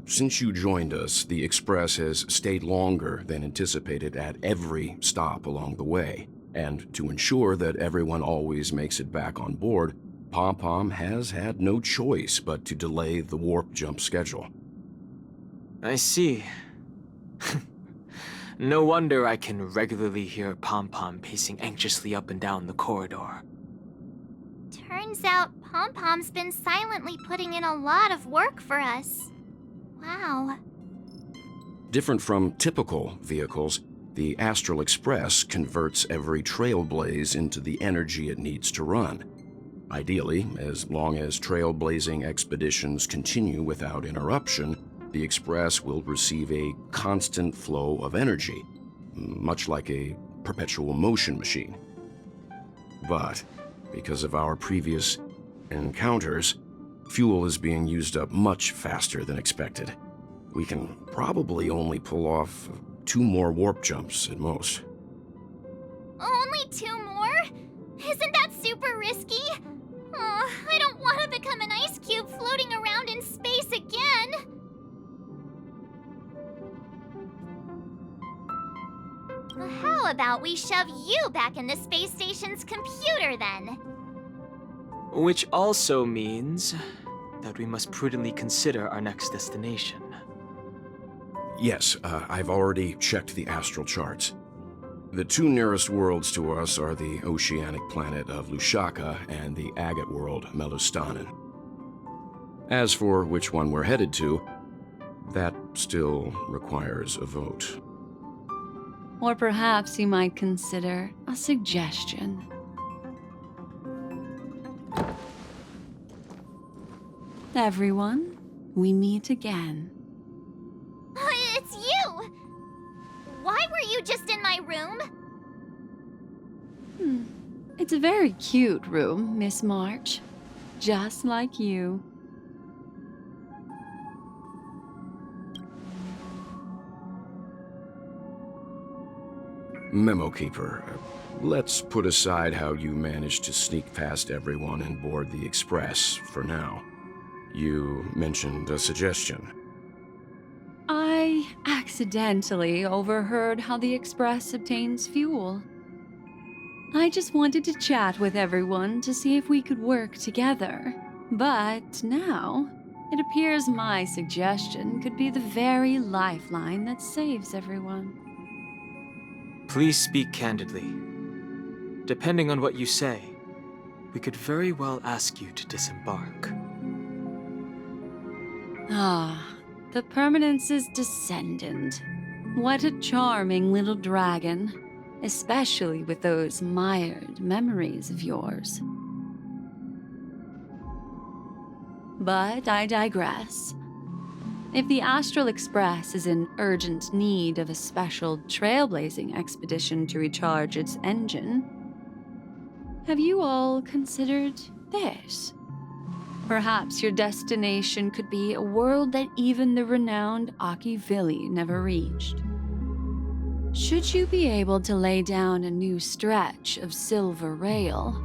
Since you joined us, the Express has stayed longer than anticipated at every stop along the way, and to ensure that everyone always makes it back on board, Pom Pom has had no choice but to delay the warp jump schedule.
I see. No wonder I can regularly hear Pom Pom pacing anxiously up and down the corridor.
Turns out Pom Pom's been silently putting in a lot of work for us. Wow.
Different from typical vehicles, the Astral Express converts every trailblaze into the energy it needs to run. Ideally, as long as trailblazing expeditions continue without interruption, the Express will receive a constant flow of energy, much like a perpetual motion machine. But because of our previous encounters, fuel is being used up much faster than expected. We can probably only pull off 2 more warp jumps at most.
Only 2 more? Isn't that super risky? Oh, I don't want to become an ice cube floating around in space again. Well, how about we shove you back in the space station's computer then?
Which also means that we must prudently consider our next destination.
Yes, I've already checked the astral charts. The 2 nearest worlds to us are the oceanic planet of Lushaka and the agate world Melustanen. As for which one we're headed to, that still requires a vote.
Or perhaps you might consider a suggestion. Everyone, we meet again.
It's you! Why were you just in my room?
It's a very cute room, Miss March. Just like you.
Memo Keeper, let's put aside how you managed to sneak past everyone and board the Express for now. You mentioned a suggestion.
I accidentally overheard how the Express obtains fuel. I just wanted to chat with everyone to see if we could work together. But now, it appears my suggestion could be the very lifeline that saves everyone.
Please speak candidly. Depending on what you say, we could very well ask you to disembark.
Ah, the Permanence's descendant. What a charming little dragon, especially with those mired memories of yours. But I digress. If the Astral Express is in urgent need of a special trailblazing expedition to recharge its engine, have you all considered this? Perhaps your destination could be a world that even the renowned Aki Vili never reached. Should you be able to lay down a new stretch of silver rail,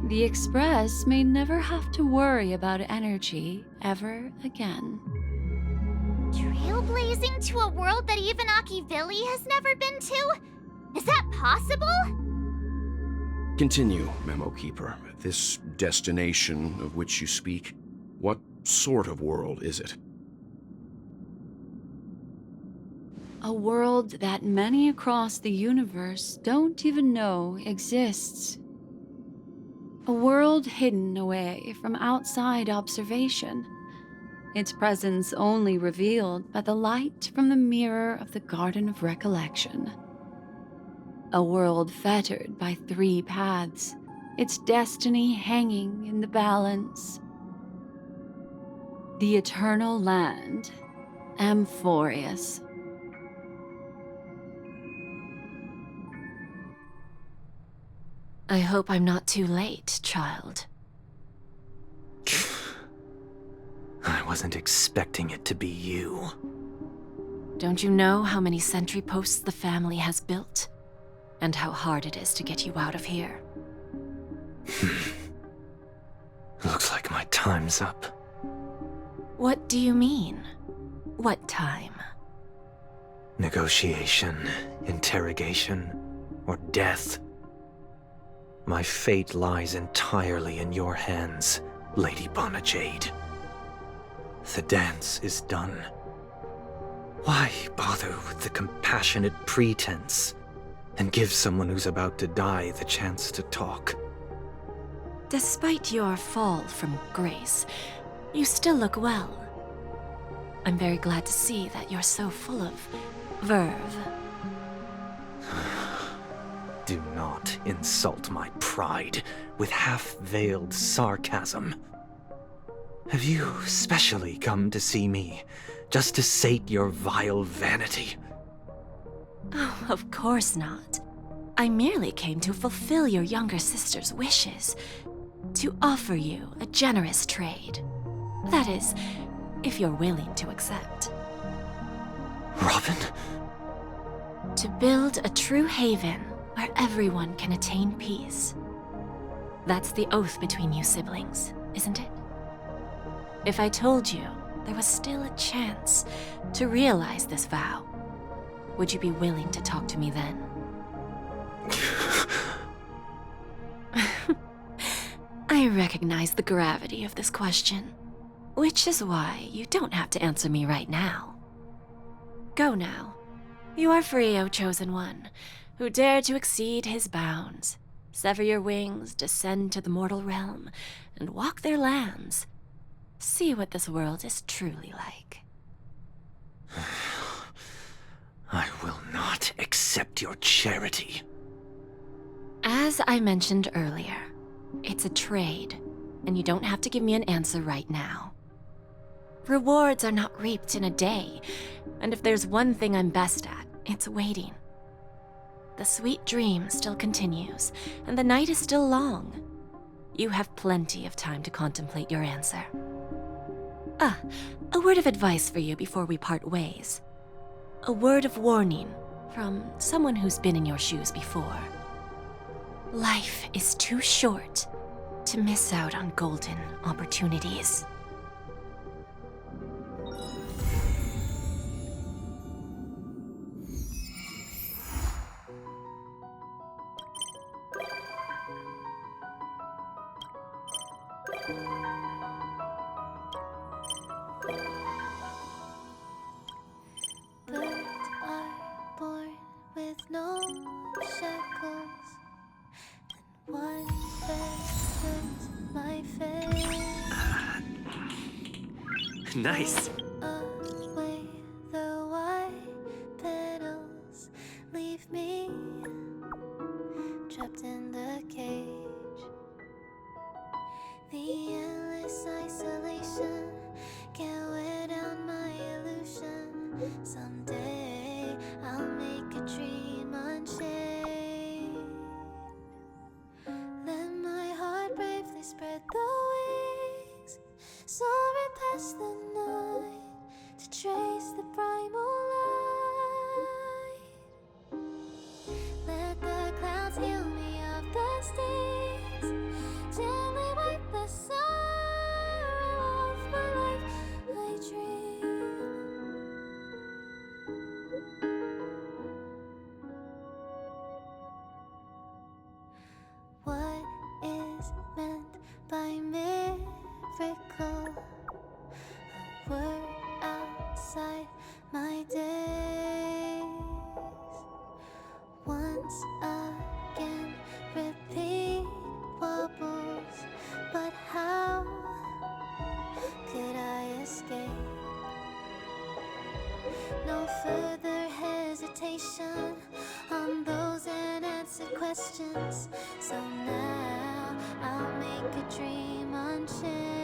the Express may never have to worry about energy ever again.
Trailblazing to a world that even Aki Vili has never been to? Is that possible?
Continue, Memo Keeper. This destination of which you speak, what sort of world is it?
A world that many across the universe don't even know exists. A world hidden away from outside observation. Its presence only revealed by the light from the mirror of the Garden of Recollection. A world fettered by 3 paths, its destiny hanging in the balance. The Eternal Land, Amphorius.
I hope I'm not too late, child.
I wasn't expecting it to be you.
Don't you know how many sentry posts the family has built? And how hard it is to get you out of here?
Looks like my time's up.
What do you mean? What time?
Negotiation, interrogation, or death. My fate lies entirely in your hands, Lady Bonajade. The dance is done. Why bother with the compassionate pretense and give someone who's about to die the chance to talk?
Despite your fall from grace, you still look well. I'm very glad to see that you're so full of verve.
Do not insult my pride with half-veiled sarcasm. Have you specially come to see me just to sate your vile vanity?
Oh, of course not. I merely came to fulfill your younger sister's wishes. To offer you a generous trade. That is, if you're willing to accept.
Robin?
To build a true haven where everyone can attain peace. That's the oath between you siblings, isn't it? If I told you there was still a chance to realize this vow, would you be willing to talk to me then? I recognize the gravity of this question, which is why you don't have to answer me right now. Go now. You are free, O Chosen One, who dare to exceed his bounds, sever your wings, descend to the mortal realm, and walk their lands. See what this world is truly like.
I will not accept your charity.
As I mentioned earlier, it's a trade, and you don't have to give me an answer right now. Rewards are not reaped in a day, and if there's one thing I'm best at, it's waiting. The sweet dream still continues, and the night is still long. You have plenty of time to contemplate your answer. A word of advice for you before we part ways. A word of warning from someone who's been in your shoes before. Life is too short to miss out on golden opportunities.
Birds are born with no shackles, and one feathers my face.
Nice.
Away the white petals leave me trapped in the cage. The endless isolation can't wear down my illusion. Someday I'll make a dream unchained. Let my heart bravely spread the wings, soaring past the night to trace the primal light. Let the clouds heal me of the stings, gently wipe the sorrow off my life. I dream. What is meant by miracle? A word outside my days. Once again, repeat wobbles, but how could I escape? No further hesitation on those unanswered questions. So now I'll make a dream unchained.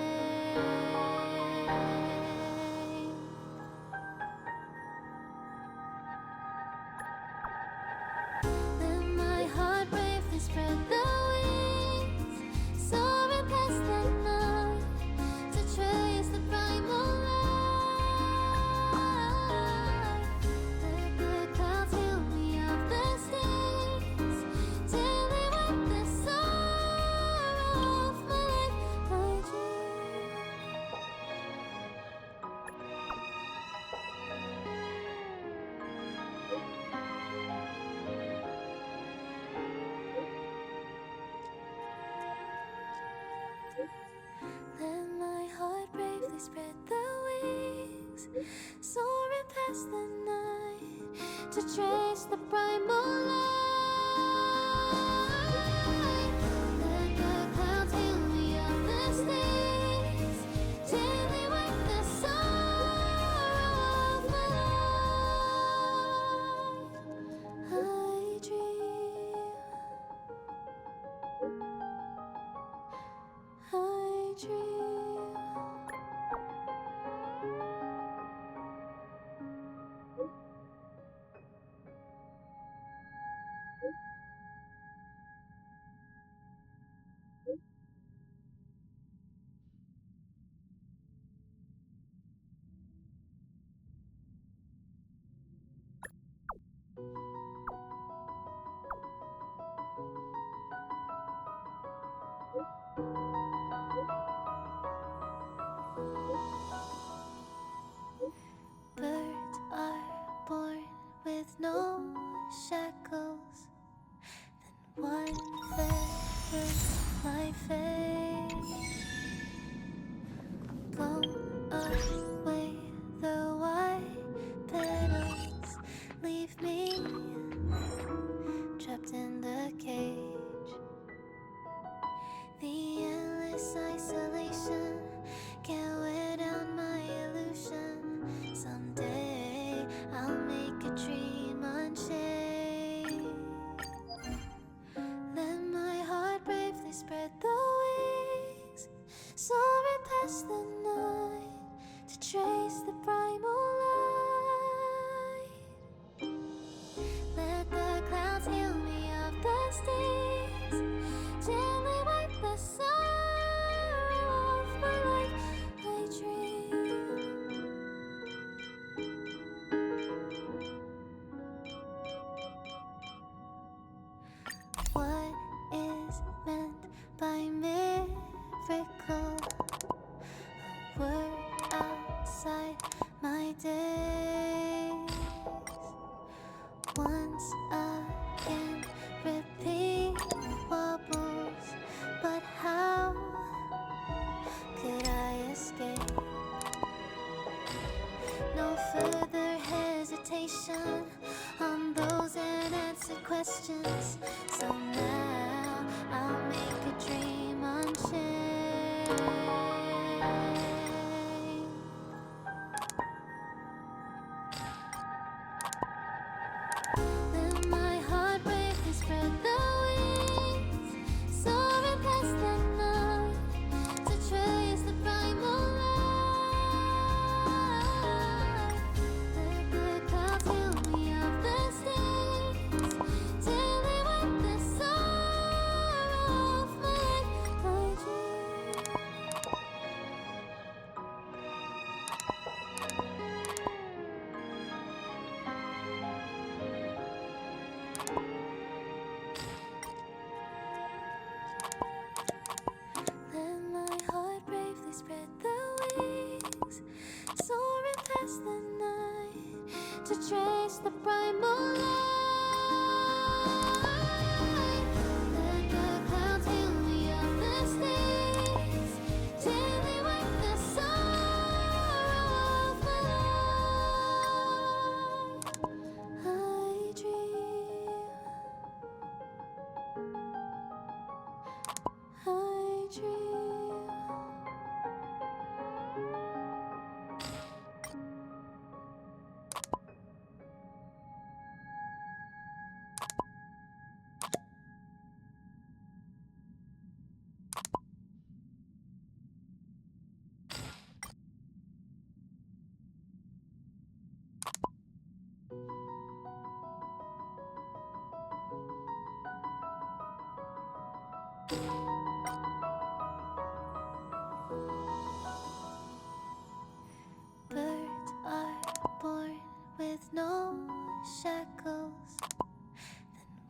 Let my heart bravely spread the wings, soaring past the night to trace the primal light. Let the clouds heal me of the stings, till they wipe the sorrow off my life. I dream. Let my heart bravely spread the wings, soaring past the night to trace the primal light. Let the clouds heal me of the stings, till they wipe the sorrow off my life. I dream. I dream. Birds are born with no shackles, then one feathers my face. Blown away the white petals leave me trapped in the cage. The endless isolation can't wear down my illusion. Someday I'll make a dream unchained. Let my heart bravely spread the wings, soaring past the night to trace the primal light. Let the clouds heal me of the stings, gently wipe the sorrow off my life. I dream. questions. So now I'll make a dream unchained. Then my heart bravely spread the wings, soaring past the night to trace the primal light. Let the clouds fill me of the stains till they wipe the sorrow off my dream. Then my heart bravely spread the wings, soaring past the night to trace the primal light. Let the clouds heal me of the stains till they wipe the sorrow off my life. I dream. I dream. Birds are born with no shackles.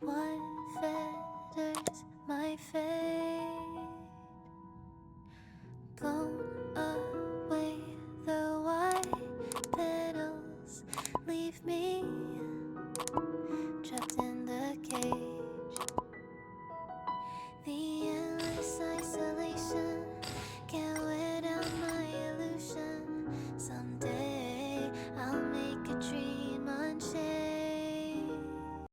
Then what fetters my fate? Blown